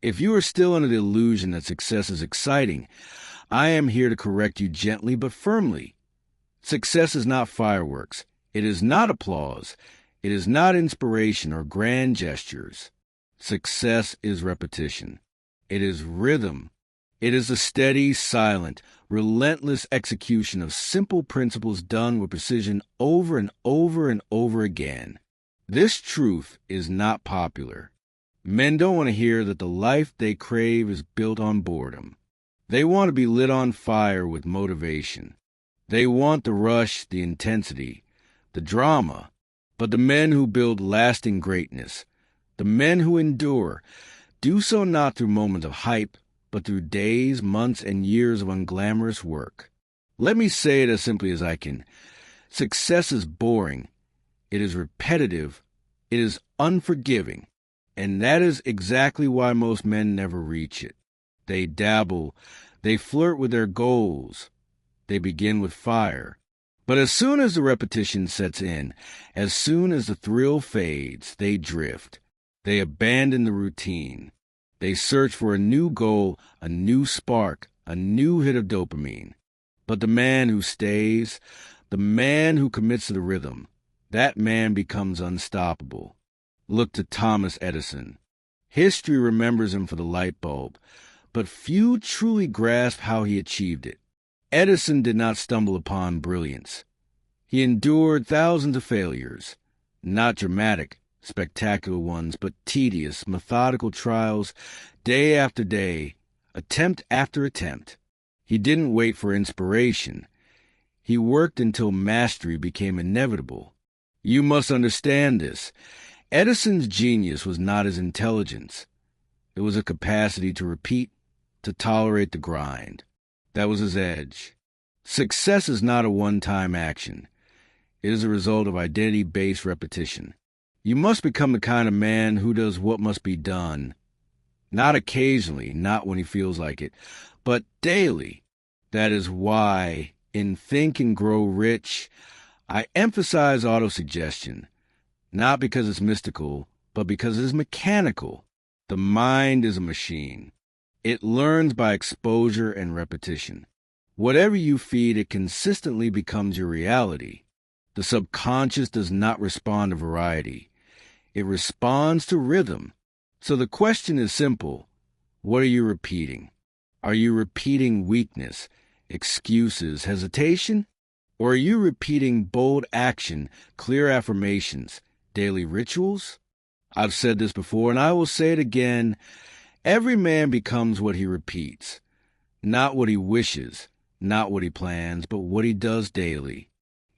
If you are still under the illusion that success is exciting, I am here to correct you gently but firmly. Success is not fireworks. It is not applause. It is not inspiration or grand gestures. Success is repetition. It is rhythm. It is a steady, silent, relentless execution of simple principles done with precision over and over and over again. This truth is not popular. Men don't want to hear that the life they crave is built on boredom. They want to be lit on fire with motivation. They want the rush, the intensity, the drama. But the men who build lasting greatness, the men who endure, do so not through moments of hype, but through days, months, and years of unglamorous work. Let me say it as simply as I can. Success is boring. It is repetitive. It is unforgiving. And that is exactly why most men never reach it. They dabble. They flirt with their goals. They begin with fire. But as soon as the repetition sets in, as soon as the thrill fades, they drift. They abandon the routine. They search for a new goal, a new spark, a new hit of dopamine. But the man who stays, the man who commits to the rhythm, that man becomes unstoppable. Look to Thomas Edison. History remembers him for the light bulb, but few truly grasp how he achieved it. Edison did not stumble upon brilliance. He endured thousands of failures, not dramatic, spectacular ones, but tedious, methodical trials, day after day, attempt after attempt. He didn't wait for inspiration. He worked until mastery became inevitable. You must understand this. Edison's genius was not his intelligence. It was a capacity to repeat, to tolerate the grind. That was his edge. Success is not a one-time action. It is a result of identity-based repetition. You must become the kind of man who does what must be done. Not occasionally, not when he feels like it, but daily. That is why, in Think and Grow Rich, I emphasize autosuggestion. Not because it's mystical, but because it is mechanical. The mind is a machine. It learns by exposure and repetition. Whatever you feed it consistently becomes your reality. The subconscious does not respond to variety. It responds to rhythm. So the question is simple. What are you repeating? Are you repeating weakness, excuses, hesitation? Or are you repeating bold action, clear affirmations, daily rituals? I've said this before, and I will say it again. Every man becomes what he repeats. Not what he wishes, not what he plans, but what he does daily.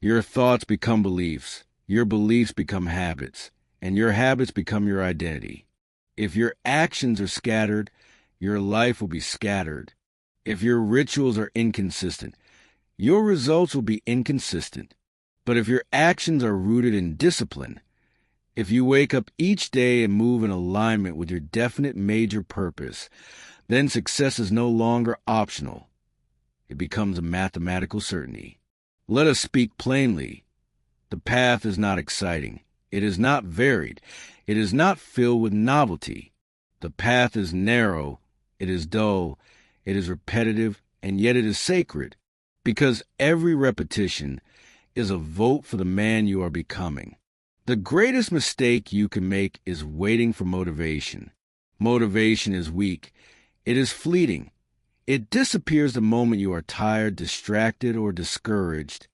Your thoughts become beliefs. Your beliefs become habits. And your habits become your identity. If your actions are scattered, your life will be scattered. If your rituals are inconsistent, your results will be inconsistent. But if your actions are rooted in discipline, if you wake up each day and move in alignment with your definite major purpose, then success is no longer optional. It becomes a mathematical certainty. Let us speak plainly. The path is not exciting. It is not varied. It is not filled with novelty. The path is narrow. It is dull. It is repetitive, and yet it is sacred, because every repetition is a vote for the man you are becoming. The greatest mistake you can make is waiting for motivation. Motivation is weak. It is fleeting. It disappears the moment you are tired, distracted, or discouraged.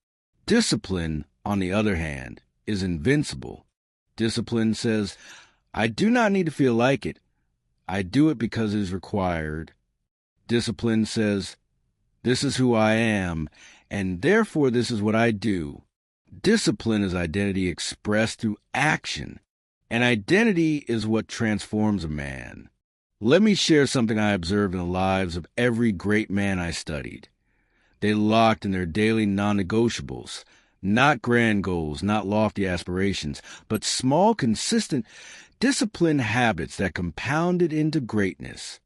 Discipline, on the other hand, is invincible. Discipline says, I do not need to feel like it. I do it because it is required. Discipline says, this is who I am, and therefore this is what I do. Discipline is identity expressed through action, and identity is what transforms a man. Let me share something I observed in the lives of every great man I studied. They locked in their daily non-negotiables, not grand goals, not lofty aspirations, but small, consistent, disciplined habits that compounded into greatness.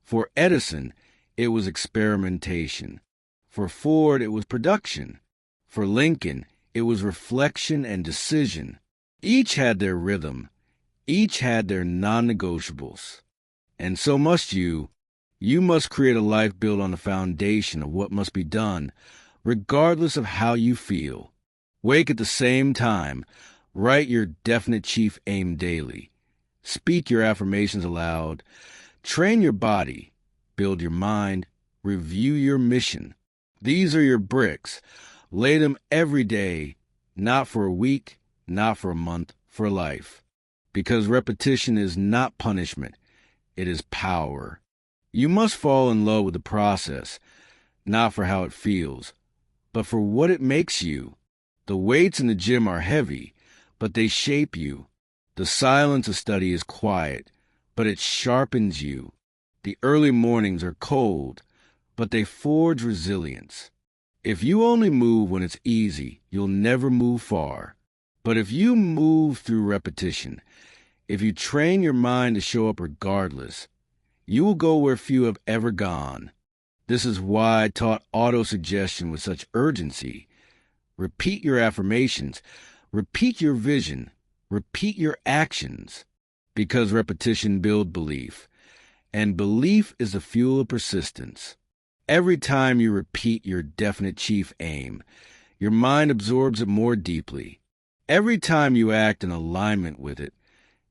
For Edison, it was experimentation. For Ford, it was production. For Lincoln, it was reflection and decision. Each had their rhythm. Each had their non-negotiables. And so must you. You must create a life built on the foundation of what must be done, regardless of how you feel. Wake at the same time. Write your definite chief aim daily. Speak your affirmations aloud. Train your body. Build your mind. Review your mission. These are your bricks. Lay them every day, not for a week, not for a month, for life. Because repetition is not punishment. It is power. You must fall in love with the process, not for how it feels, but for what it makes you. The weights in the gym are heavy, but they shape you. The silence of study is quiet, but it sharpens you. The early mornings are cold, but they forge resilience. If you only move when it's easy, you'll never move far. But if you move through repetition, if you train your mind to show up regardless, you will go where few have ever gone. This is why I taught autosuggestion with such urgency. Repeat your affirmations. Repeat your vision. Repeat your actions. Because repetition builds belief. And belief is the fuel of persistence. Every time you repeat your definite chief aim, your mind absorbs it more deeply. Every time you act in alignment with it,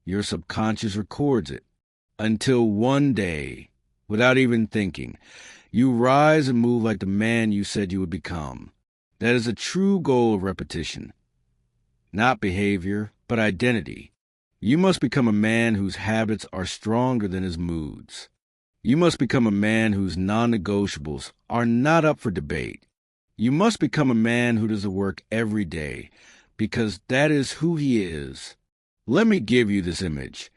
your subconscious records it. Until one day, without even thinking, you rise and move like the man you said you would become. That is a true goal of repetition. Not behavior, but identity. You must become a man whose habits are stronger than his moods. You must become a man whose non-negotiables are not up for debate. You must become a man who does the work every day, because that is who he is. Let me give you this image.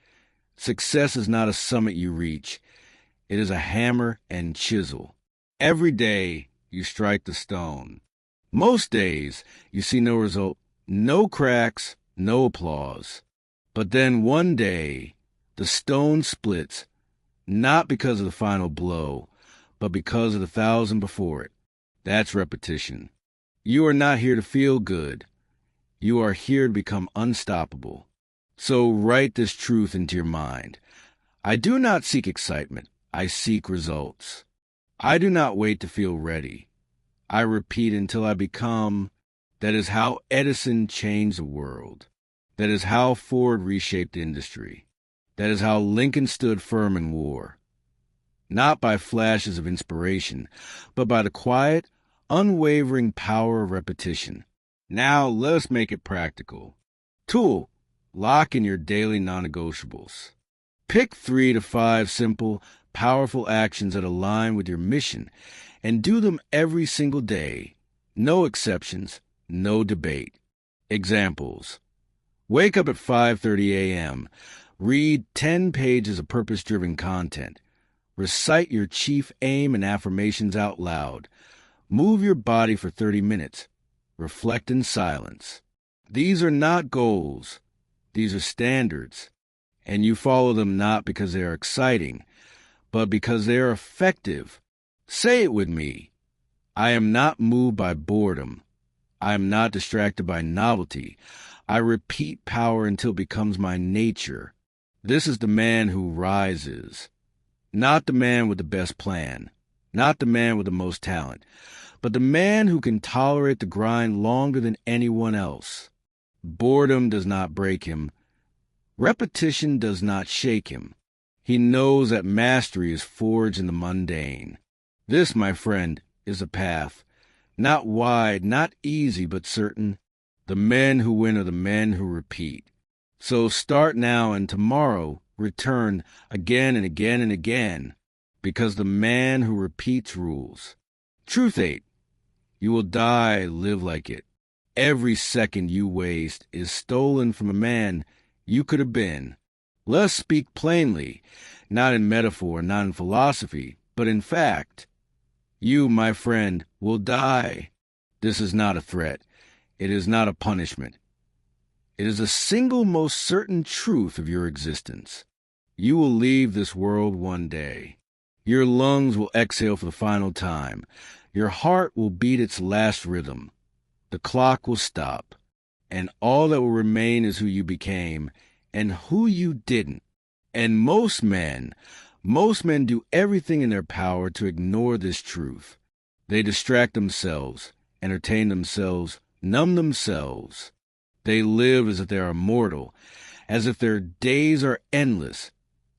Success is not a summit you reach. It is a hammer and chisel. Every day, you strike the stone. Most days, you see no result, no cracks, no applause. But then one day, the stone splits, not because of the final blow, but because of the 1,000 before it. That's repetition. You are not here to feel good. You are here to become unstoppable. So write this truth into your mind. I do not seek excitement. I seek results. I do not wait to feel ready. I repeat until I become. That is how Edison changed the world. That is how Ford reshaped industry. That is how Lincoln stood firm in war. Not by flashes of inspiration, but by the quiet, unwavering power of repetition. Now let us make it practical. Tool. Lock in your daily non-negotiables. Pick 3 to 5 simple, powerful actions that align with your mission, and do them every single day. No exceptions, no debate. Examples. Wake up at 5:30 a.m. Read 10 pages of purpose-driven content. Recite your chief aim and affirmations out loud. Move your body for 30 minutes. reflect in silence. These are not goals. These are standards. And you follow them not because they are exciting, but because they are effective. Say it with me. I am not moved by boredom. I am not distracted by novelty. I repeat power until it becomes my nature. This is the man who rises. Not the man with the best plan. Not the man with the most talent. But the man who can tolerate the grind longer than anyone else. Boredom does not break him. Repetition does not shake him. He knows that mastery is forged in the mundane. This, my friend, is a path. Not wide, not easy, but certain. The men who win are the men who repeat. So start now, and tomorrow return again and again and again, because the man who repeats rules. Truth 8. You will die, live like it. Every second you waste is stolen from a man you could have been. Let us speak plainly, not in metaphor, not in philosophy, but in fact. You, my friend, will die. This is not a threat. It is not a punishment. It is the single most certain truth of your existence. You will leave this world one day. Your lungs will exhale for the final time. Your heart will beat its last rhythm. The clock will stop. And all that will remain is who you became and who you didn't. And most men do everything in their power to ignore this truth. They distract themselves, entertain themselves, numb themselves. They live as if they are immortal, as if their days are endless,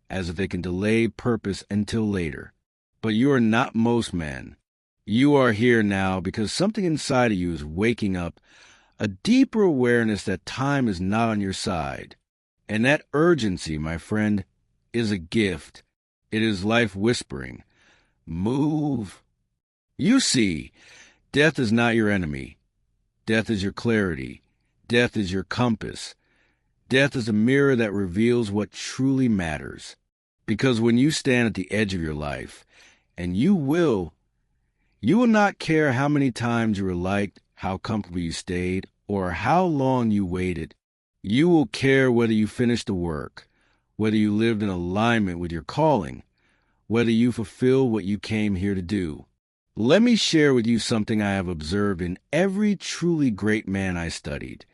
as if they can delay purpose until later. But you are not most men. You are here now because something inside of you is waking up, a deeper awareness that time is not on your side. And that urgency, my friend, is a gift. It is life whispering, move. You see, death is not your enemy. Death is your clarity. Death is your compass. Death is a mirror that reveals what truly matters. Because when you stand at the edge of your life, and you will not care how many times you were liked, how comfortable you stayed, or how long you waited. You will care whether you finished the work, whether you lived in alignment with your calling, whether you fulfill what you came here to do. Let me share with you something I have observed in every truly great man I studied.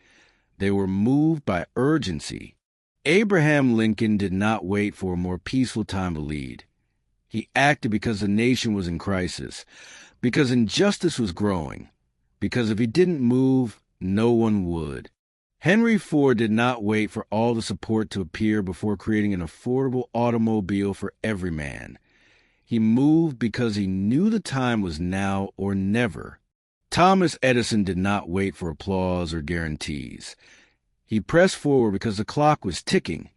They were moved by urgency. Abraham Lincoln did not wait for a more peaceful time to lead. He acted because the nation was in crisis, because injustice was growing, because if he didn't move, no one would. Henry Ford did not wait for all the support to appear before creating an affordable automobile for every man. He moved because he knew the time was now or never. Thomas Edison did not wait for applause or guarantees. He pressed forward because the clock was ticking,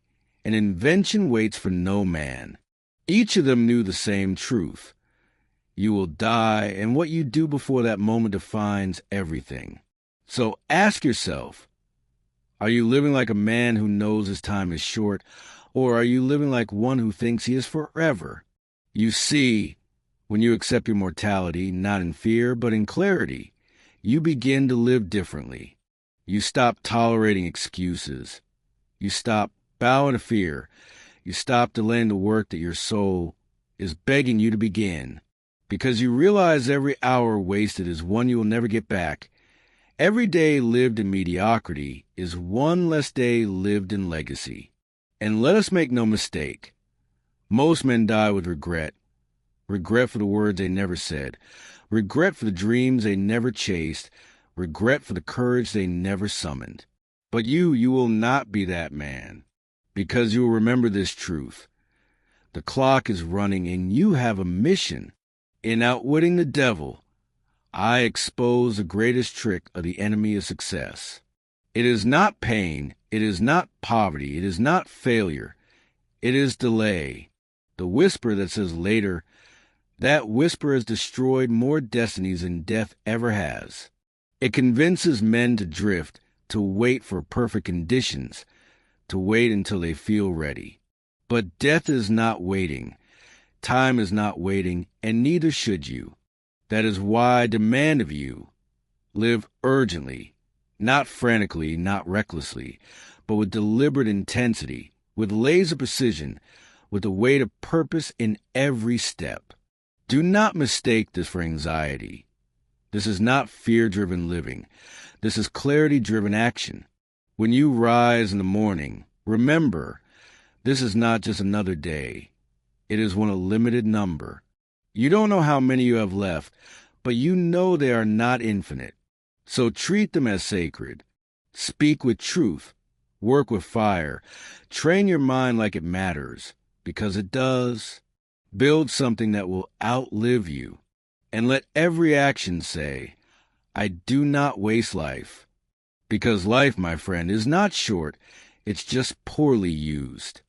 and invention waits for no man. Each of them knew the same truth. You will die, and what you do before that moment defines everything. So ask yourself, are you living like a man who knows his time is short, or are you living like one who thinks he is forever? You see, when you accept your mortality, not in fear, but in clarity, you begin to live differently. You stop tolerating excuses. You stop bowing to fear. You stop delaying the work that your soul is begging you to begin. Because you realize every hour wasted is one you will never get back. Every day lived in mediocrity is one less day lived in legacy. And let us make no mistake. Most men die with regret. Regret for the words they never said. Regret for the dreams they never chased. Regret for the courage they never summoned. But you will not be that man. Because you will remember this truth. The clock is running and you have a mission. In outwitting the devil, I expose the greatest trick of the enemy of success. It is not pain. It is not poverty. It is not failure. It is delay. The whisper that says later, that whisper has destroyed more destinies than death ever has. It convinces men to drift, to wait for perfect conditions, to wait until they feel ready. But death is not waiting. Time is not waiting, and neither should you. That is why I demand of you, Live urgently, not frantically, not recklessly, but with deliberate intensity, with laser precision, with the weight of purpose in every step. Do not mistake this for anxiety. This is not fear-driven living. This is clarity-driven action. When you rise in the morning, remember, this is not just another day. It is one of limited number. You don't know how many you have left, but you know they are not infinite. So treat them as sacred. Speak with truth. Work with fire. Train your mind like it matters, because it does. Build something that will outlive you. And let every action say, I do not waste life. Because life, my friend, is not short. It's just poorly used.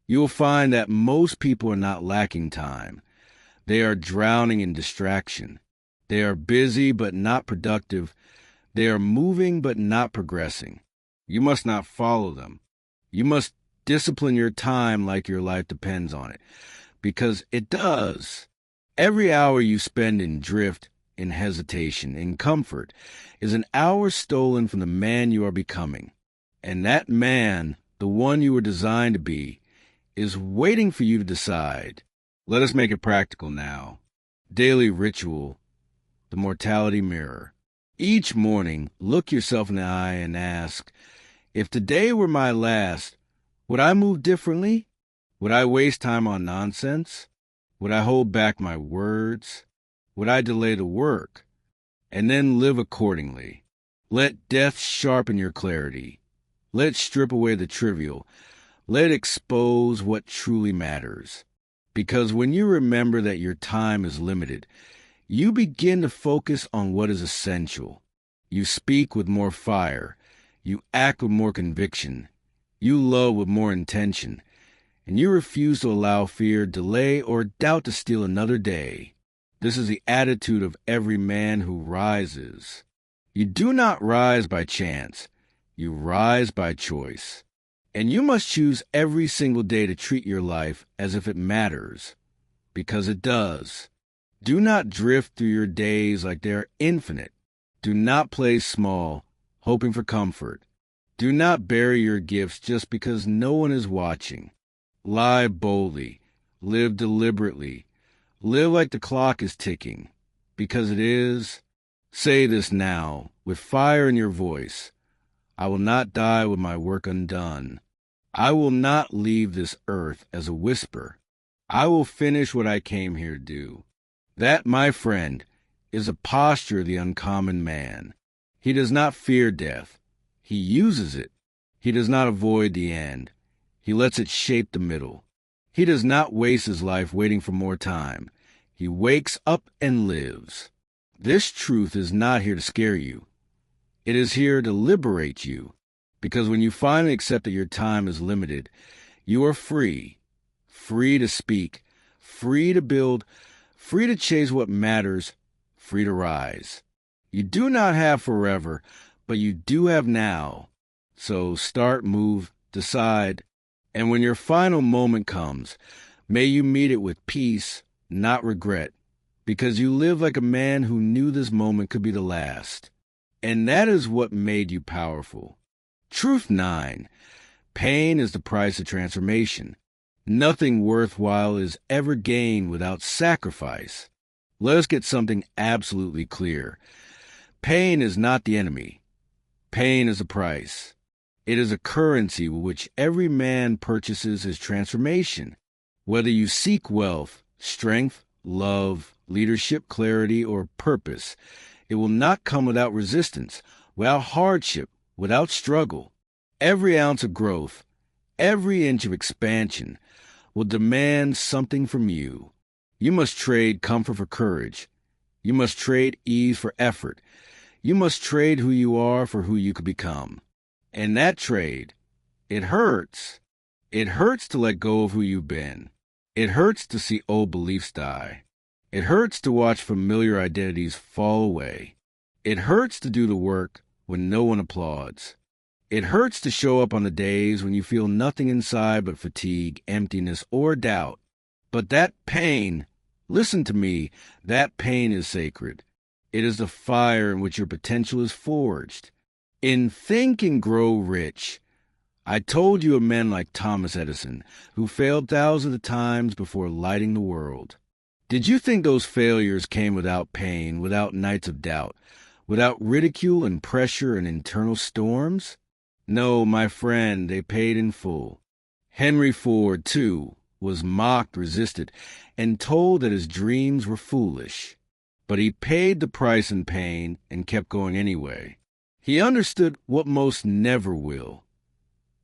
You will find that most people are not lacking time. They are drowning in distraction. They are busy but not productive. They are moving but not progressing. You must not follow them. You must discipline your time like your life depends on it, because it does. Every hour you spend in drift, in hesitation, in comfort, is an hour stolen from the man you are becoming. And that man, the one you were designed to be, is waiting for you to decide. Let us make it practical now. Daily ritual, the mortality mirror. Each morning, look yourself in the eye and ask, if today were my last, would I move differently? Would I waste time on nonsense? Would I hold back my words? Would I delay the work? And then live accordingly. Let death sharpen your clarity. Let it strip away the trivial. Let it expose what truly matters. Because when you remember that your time is limited, you begin to focus on what is essential. You speak with more fire. You act with more conviction. You love with more intention. And you refuse to allow fear, delay, or doubt to steal another day. This is the attitude of every man who rises. You do not rise by chance. You rise by choice. And you must choose every single day to treat your life as if it matters, because it does. Do not drift through your days like they are infinite. Do not play small, hoping for comfort. Do not bury your gifts just because no one is watching. Lie boldly. Live deliberately. Live like the clock is ticking, because it is. Say this now, with fire in your voice. I will not die with my work undone. I will not leave this earth as a whisper. I will finish what I came here to do. That, my friend, is a posture of the uncommon man. He does not fear death. He uses it. He does not avoid the end. He lets it shape the middle. He does not waste his life waiting for more time. He wakes up and lives. This truth is not here to scare you. It is here to liberate you. Because when you finally accept that your time is limited, you are free. Free to speak. Free to build. Free to chase what matters. Free to rise. You do not have forever, but you do have now. So start, move, decide. And when your final moment comes, may you meet it with peace, not regret, because you live like a man who knew this moment could be the last. And that is what made you powerful. Truth 9. Pain is the price of transformation. Nothing worthwhile is ever gained without sacrifice. Let us get something absolutely clear. Pain is not the enemy. Pain is a price. It is a currency with which every man purchases his transformation. Whether you seek wealth, strength, love, leadership, clarity, or purpose, it will not come without resistance, without hardship, without struggle. Every ounce of growth, every inch of expansion will demand something from you. You must trade comfort for courage. You must trade ease for effort. You must trade who you are for who you could become. And that trade, it hurts. It hurts to let go of who you've been. It hurts to see old beliefs die. It hurts to watch familiar identities fall away. It hurts to do the work when no one applauds. It hurts to show up on the days when you feel nothing inside but fatigue, emptiness, or doubt. But that pain, listen to me, that pain is sacred. It is the fire in which your potential is forged. In Think and Grow Rich, I told you of men like Thomas Edison, who failed thousands of times before lighting the world. Did you think those failures came without pain, without nights of doubt, without ridicule and pressure and internal storms? No, my friend, they paid in full. Henry Ford, too, was mocked, resisted, and told that his dreams were foolish. But he paid the price in pain and kept going anyway. He understood what most never will.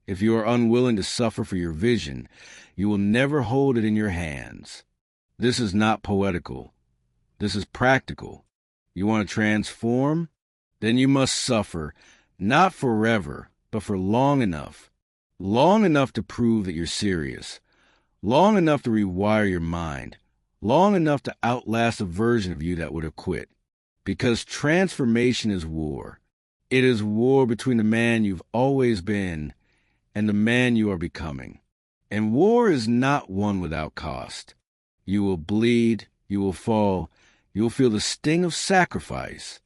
If you are unwilling to suffer for your vision, you will never hold it in your hands. This is not poetical. This is practical. You want to transform? Then you must suffer, not forever, but for long enough. Long enough to prove that you're serious. Long enough to rewire your mind. Long enough to outlast a version of you that would have quit. Because transformation is war. It is war between the man you've always been and the man you are becoming. And war is not won without cost. You will bleed, you will fall, you will feel the sting of sacrifice.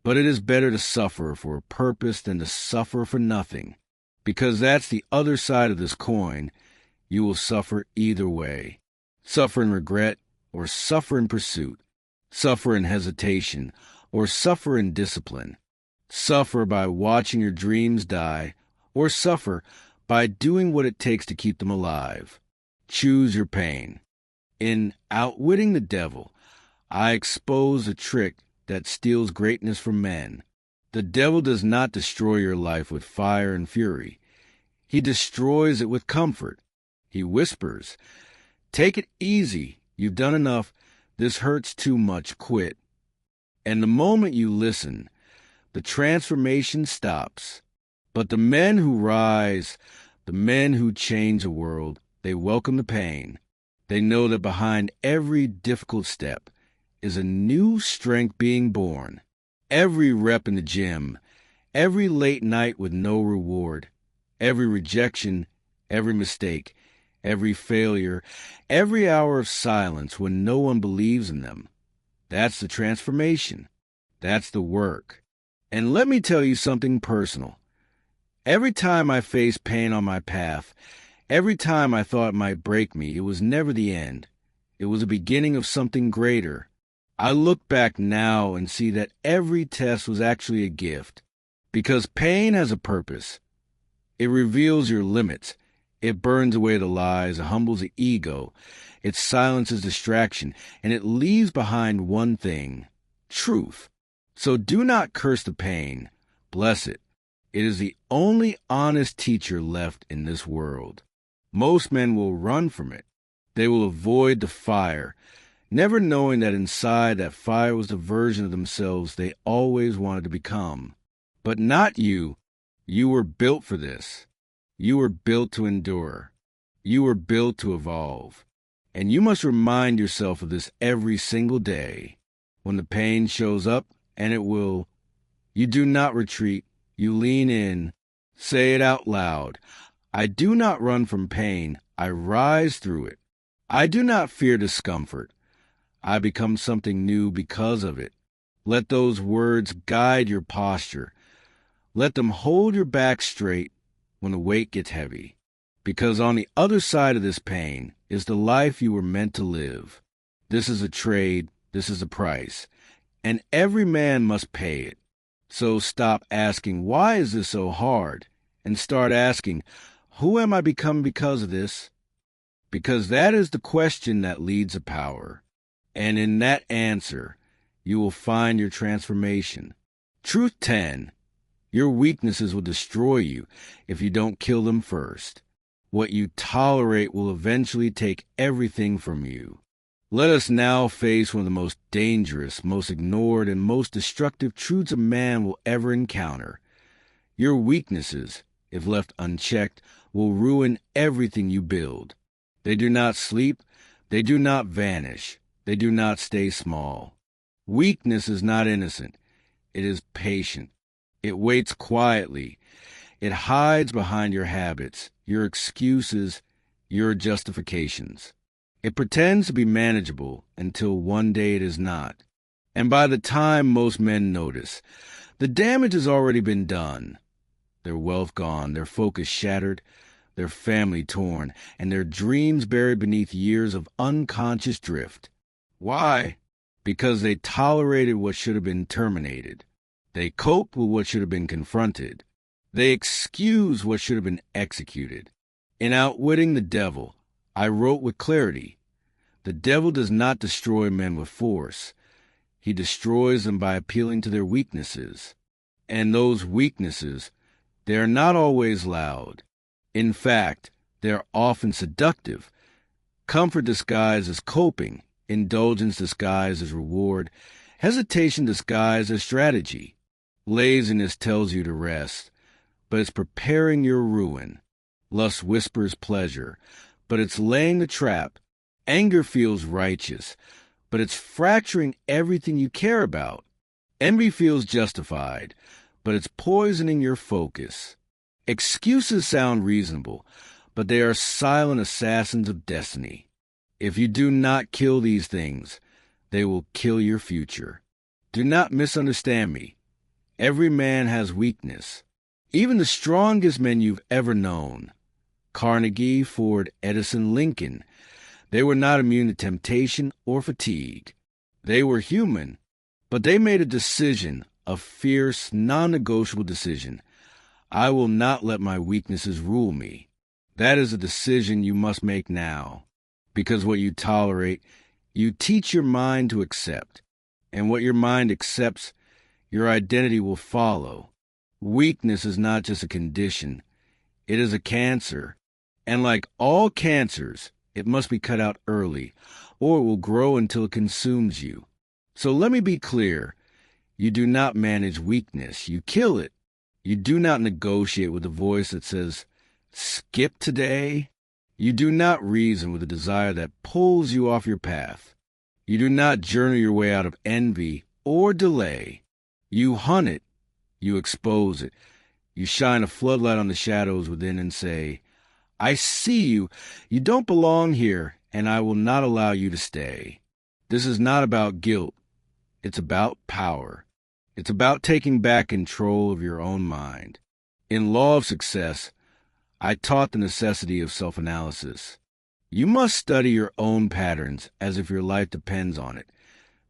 But it is better to suffer for a purpose than to suffer for nothing. Because that's the other side of this coin. You will suffer either way. Suffer in regret or suffer in pursuit. Suffer in hesitation or suffer in discipline. Suffer by watching your dreams die or suffer by doing what it takes to keep them alive. Choose your pain. In Outwitting the Devil, I expose a trick that steals greatness from men. The devil does not destroy your life with fire and fury. He destroys it with comfort. He whispers, "Take it easy. You've done enough. This hurts too much. Quit." And the moment you listen, the transformation stops. But the men who rise, the men who change the world, they welcome the pain. They know that behind every difficult step is a new strength being born. Every rep in the gym, every late night with no reward, every rejection, every mistake, every failure, every hour of silence when no one believes in them. That's the transformation. That's the work. And let me tell you something personal. Every time I faced pain on my path, every time I thought it might break me, it was never the end. It was the beginning of something greater. I look back now and see that every test was actually a gift. Because pain has a purpose. It reveals your limits. It burns away the lies, it humbles the ego, it silences distraction, and it leaves behind one thing, truth. So do not curse the pain. Bless it. It is the only honest teacher left in this world. Most men will run from it. They will avoid the fire, never knowing that inside that fire was the version of themselves they always wanted to become. But not you. You were built for this. You were built to endure. You were built to evolve. And you must remind yourself of this every single day. When the pain shows up, and it will, you do not retreat. You lean in. Say it out loud. I do not run from pain. I rise through it. I do not fear discomfort. I become something new because of it. Let those words guide your posture. Let them hold your back straight when the weight gets heavy. Because on the other side of this pain is the life you were meant to live. This is a trade. This is a price. And every man must pay it. So stop asking, why is this so hard? And start asking, who am I becoming because of this? Because that is the question that leads to power. And in that answer, you will find your transformation. Truth 10. Your weaknesses will destroy you if you don't kill them first. What you tolerate will eventually take everything from you. Let us now face one of the most dangerous, most ignored, and most destructive truths a man will ever encounter. Your weaknesses, if left unchecked, will ruin everything you build. They do not sleep. They do not vanish. They do not stay small. Weakness is not innocent. It is patient. It waits quietly. It hides behind your habits, your excuses, your justifications. It pretends to be manageable until one day it is not. And by the time most men notice, the damage has already been done. Their wealth gone, their focus shattered, their family torn, and their dreams buried beneath years of unconscious drift. Why? Because they tolerated what should have been terminated. They coped with what should have been confronted. They excused what should have been executed. In Outwitting the Devil, I wrote with clarity, the devil does not destroy men with force. He destroys them by appealing to their weaknesses. And those weaknesses, they are not always loud. In fact, they are often seductive. Comfort disguised as coping, indulgence disguised as reward, hesitation disguised as strategy. Laziness tells you to rest, but it's preparing your ruin. Lust whispers pleasure, but it's laying the trap. Anger feels righteous, but it's fracturing everything you care about. Envy feels justified, but it's poisoning your focus. Excuses sound reasonable, but they are silent assassins of destiny. If you do not kill these things, they will kill your future. Do not misunderstand me. Every man has weakness. Even the strongest men you've ever known. Carnegie, Ford, Edison, Lincoln. They were not immune to temptation or fatigue. They were human, but they made a decision, a fierce, non-negotiable decision. I will not let my weaknesses rule me. That is a decision you must make now, because what you tolerate, you teach your mind to accept, and what your mind accepts, your identity will follow. Weakness is not just a condition, it is a cancer, and like all cancers, it must be cut out early, or it will grow until it consumes you. So let me be clear. You do not manage weakness. You kill it. You do not negotiate with a voice that says, skip today. You do not reason with a desire that pulls you off your path. You do not journey your way out of envy or delay. You hunt it. You expose it. You shine a floodlight on the shadows within and say, I see you. You don't belong here, and I will not allow you to stay. This is not about guilt. It's about power. It's about taking back control of your own mind. In Law of Success, I taught the necessity of self-analysis. You must study your own patterns as if your life depends on it,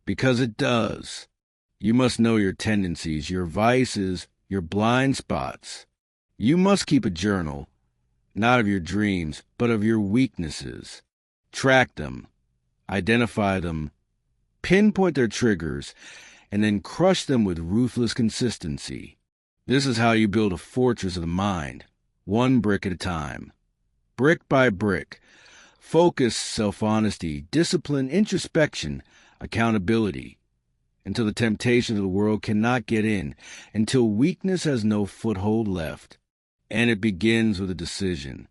because it does. You must know your tendencies, your vices, your blind spots. You must keep a journal, not of your dreams, but of your weaknesses. Track them, identify them, pinpoint their triggers, and then crush them with ruthless consistency. This is how you build a fortress of the mind, one brick at a time. Brick by brick. Focus, self-honesty, discipline, introspection, accountability, until the temptations of the world cannot get in, until weakness has no foothold left. And it begins with a decision.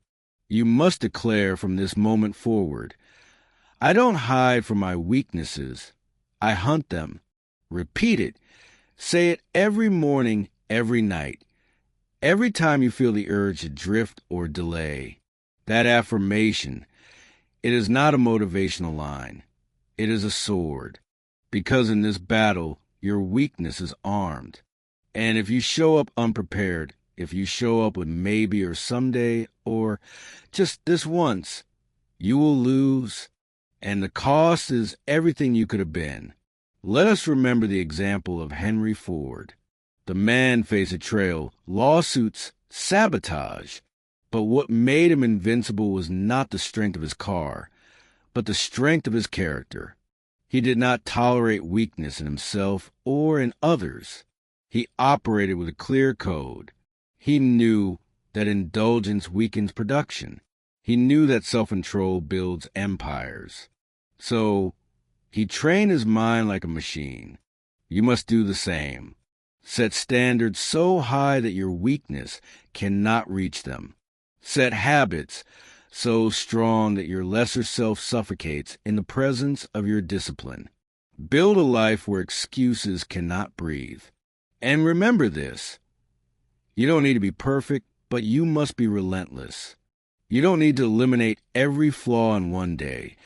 You must declare from this moment forward, I don't hide from my weaknesses. I hunt them. Repeat it. Say it every morning, every night. Every time you feel the urge to drift or delay. That affirmation, it is not a motivational line. It is a sword. Because in this battle, your weakness is armed. And if you show up unprepared, if you show up with maybe or someday or just this once, you will lose, and the cost is everything you could have been. Let us remember the example of Henry Ford. The man faced a trail, lawsuits, sabotage, but what made him invincible was not the strength of his car, but the strength of his character. He did not tolerate weakness in himself or in others. He operated with a clear code. He knew that indulgence weakens production. He knew that self-control builds empires. So he trained his mind like a machine. You must do the same. Set standards so high that your weakness cannot reach them. Set habits so strong that your lesser self suffocates in the presence of your discipline. Build a life where excuses cannot breathe. And remember this. You don't need to be perfect, but you must be relentless. You don't need to eliminate every flaw in one day,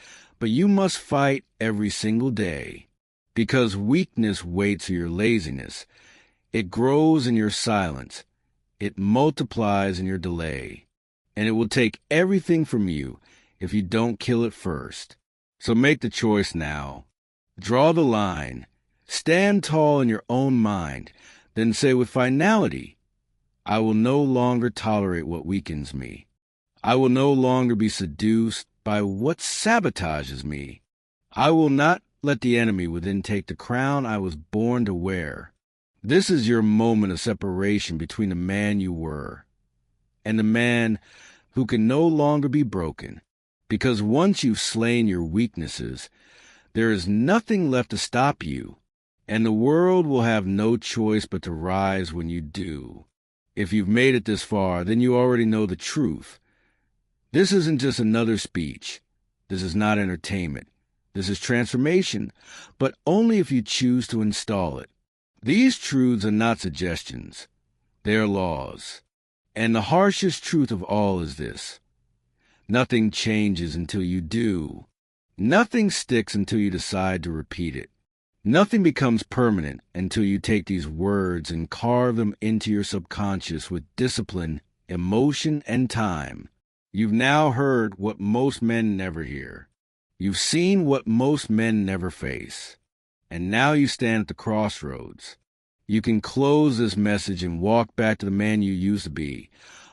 but you must fight every single day. Because weakness waits for your laziness. It grows in your silence. It multiplies in your delay. And it will take everything from you if you don't kill it first. So make the choice now. Draw the line. Stand tall in your own mind. Then say with finality, I will no longer tolerate what weakens me. I will no longer be seduced by what sabotages me. I will not let the enemy within take the crown I was born to wear. This is your moment of separation between the man you were and the man who can no longer be broken. Because once you've slain your weaknesses, there is nothing left to stop you, and the world will have no choice but to rise when you do. If you've made it this far, then you already know the truth. This isn't just another speech. This is not entertainment. This is transformation, but only if you choose to install it. These truths are not suggestions. They are laws. And the harshest truth of all is this. Nothing changes until you do. Nothing sticks until you decide to repeat it. Nothing becomes permanent until you take these words and carve them into your subconscious with discipline, emotion, and time. You've now heard what most men never hear. You've seen what most men never face. And now you stand at the crossroads. You can close this message and walk back to the man you used to be,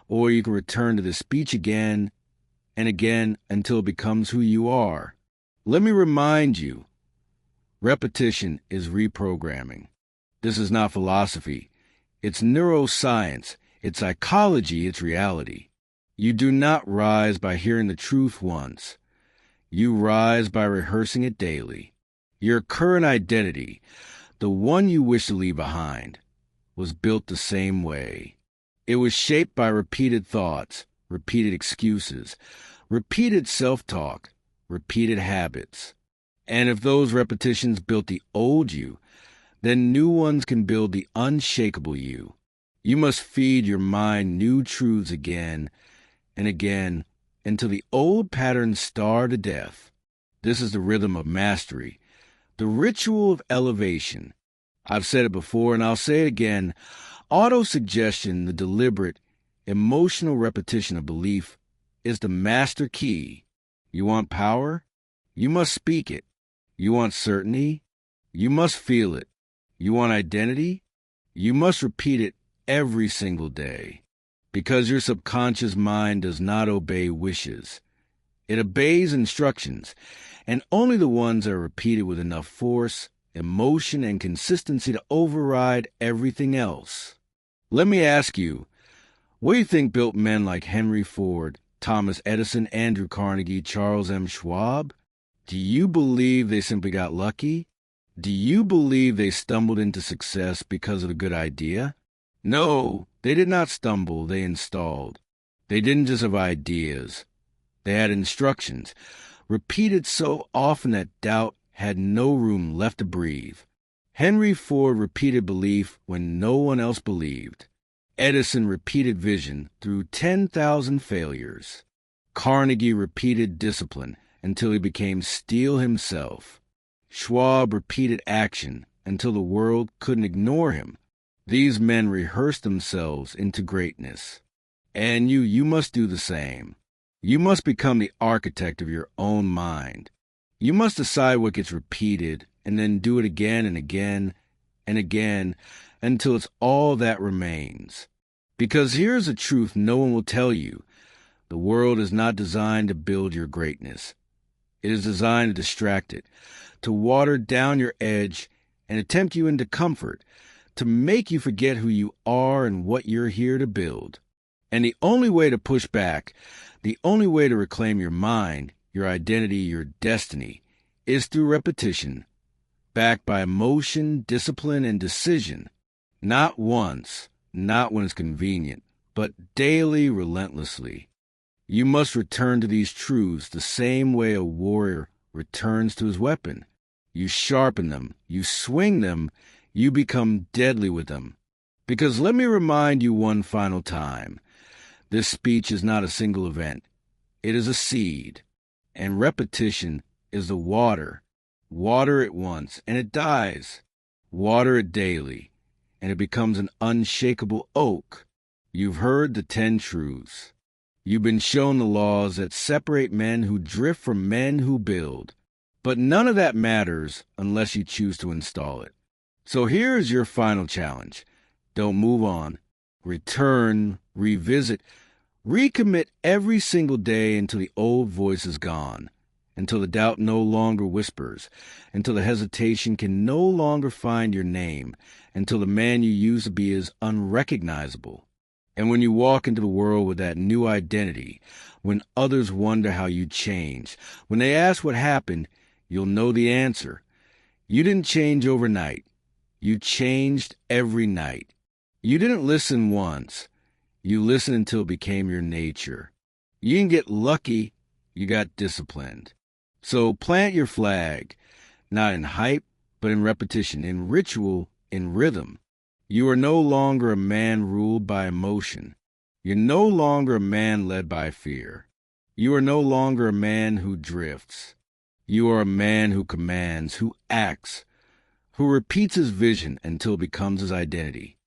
or you can return to this speech again and again until it becomes who you are. Let me remind you, repetition is reprogramming. This is not philosophy. It's neuroscience. It's psychology. It's reality. You do not rise by hearing the truth once. You rise by rehearsing it daily. Your current identity, the one you wish to leave behind, was built the same way. It was shaped by repeated thoughts, repeated excuses, repeated self-talk, repeated habits. And if those repetitions built the old you, then new ones can build the unshakable you. You must feed your mind new truths again and again until the old patterns starve to death. This is the rhythm of mastery, the ritual of elevation. I've said it before and I'll say it again. Autosuggestion, the deliberate, emotional repetition of belief, is the master key. You want power? You must speak it. You want certainty? You must feel it. You want identity? You must repeat it every single day. Because your subconscious mind does not obey wishes. It obeys instructions, and only the ones that are repeated with enough force, emotion, and consistency to override everything else. Let me ask you, what do you think built men like Henry Ford, Thomas Edison, Andrew Carnegie, Charles M. Schwab? Do you believe they simply got lucky? Do you believe they stumbled into success because of a good idea? No, they did not stumble, they installed. They didn't just have ideas. They had instructions, repeated so often that doubt had no room left to breathe. Henry Ford repeated belief when no one else believed. Edison repeated vision through 10,000 failures. Carnegie repeated discipline until he became steel himself. Schwab repeated action until the world couldn't ignore him. These men rehearsed themselves into greatness. And you must do the same. You must become the architect of your own mind. You must decide what gets repeated and then do it again and again and again until it's all that remains. Because here's a truth no one will tell you. The world is not designed to build your greatness. It is designed to distract it, to water down your edge and to tempt you into comfort, to make you forget who you are and what you're here to build. And the only way to push back, the only way to reclaim your mind, your identity, your destiny, is through repetition, backed by emotion, discipline, and decision. Not once, not when it's convenient, but daily, relentlessly. You must return to these truths the same way a warrior returns to his weapon. You sharpen them, you swing them, you become deadly with them. Because let me remind you one final time, this speech is not a single event. It is a seed, and repetition is the water. Water it once, and it dies. Water it daily, and it becomes an unshakable oak. You've heard the 10 truths. You've been shown the laws that separate men who drift from men who build. But none of that matters unless you choose to install it. So here's your final challenge. Don't move on. Return, revisit, recommit every single day until the old voice is gone, until the doubt no longer whispers, until the hesitation can no longer find your name, until the man you used to be is unrecognizable. And when you walk into the world with that new identity, when others wonder how you changed, when they ask what happened, you'll know the answer. You didn't change overnight. You changed every night. You didn't listen once. You listened until it became your nature. You didn't get lucky. You got disciplined. So plant your flag, not in hype, but in repetition, in ritual, in rhythm. You are no longer a man ruled by emotion. You're no longer a man led by fear. You are no longer a man who drifts. You are a man who commands, who acts, who repeats his vision until it becomes his identity.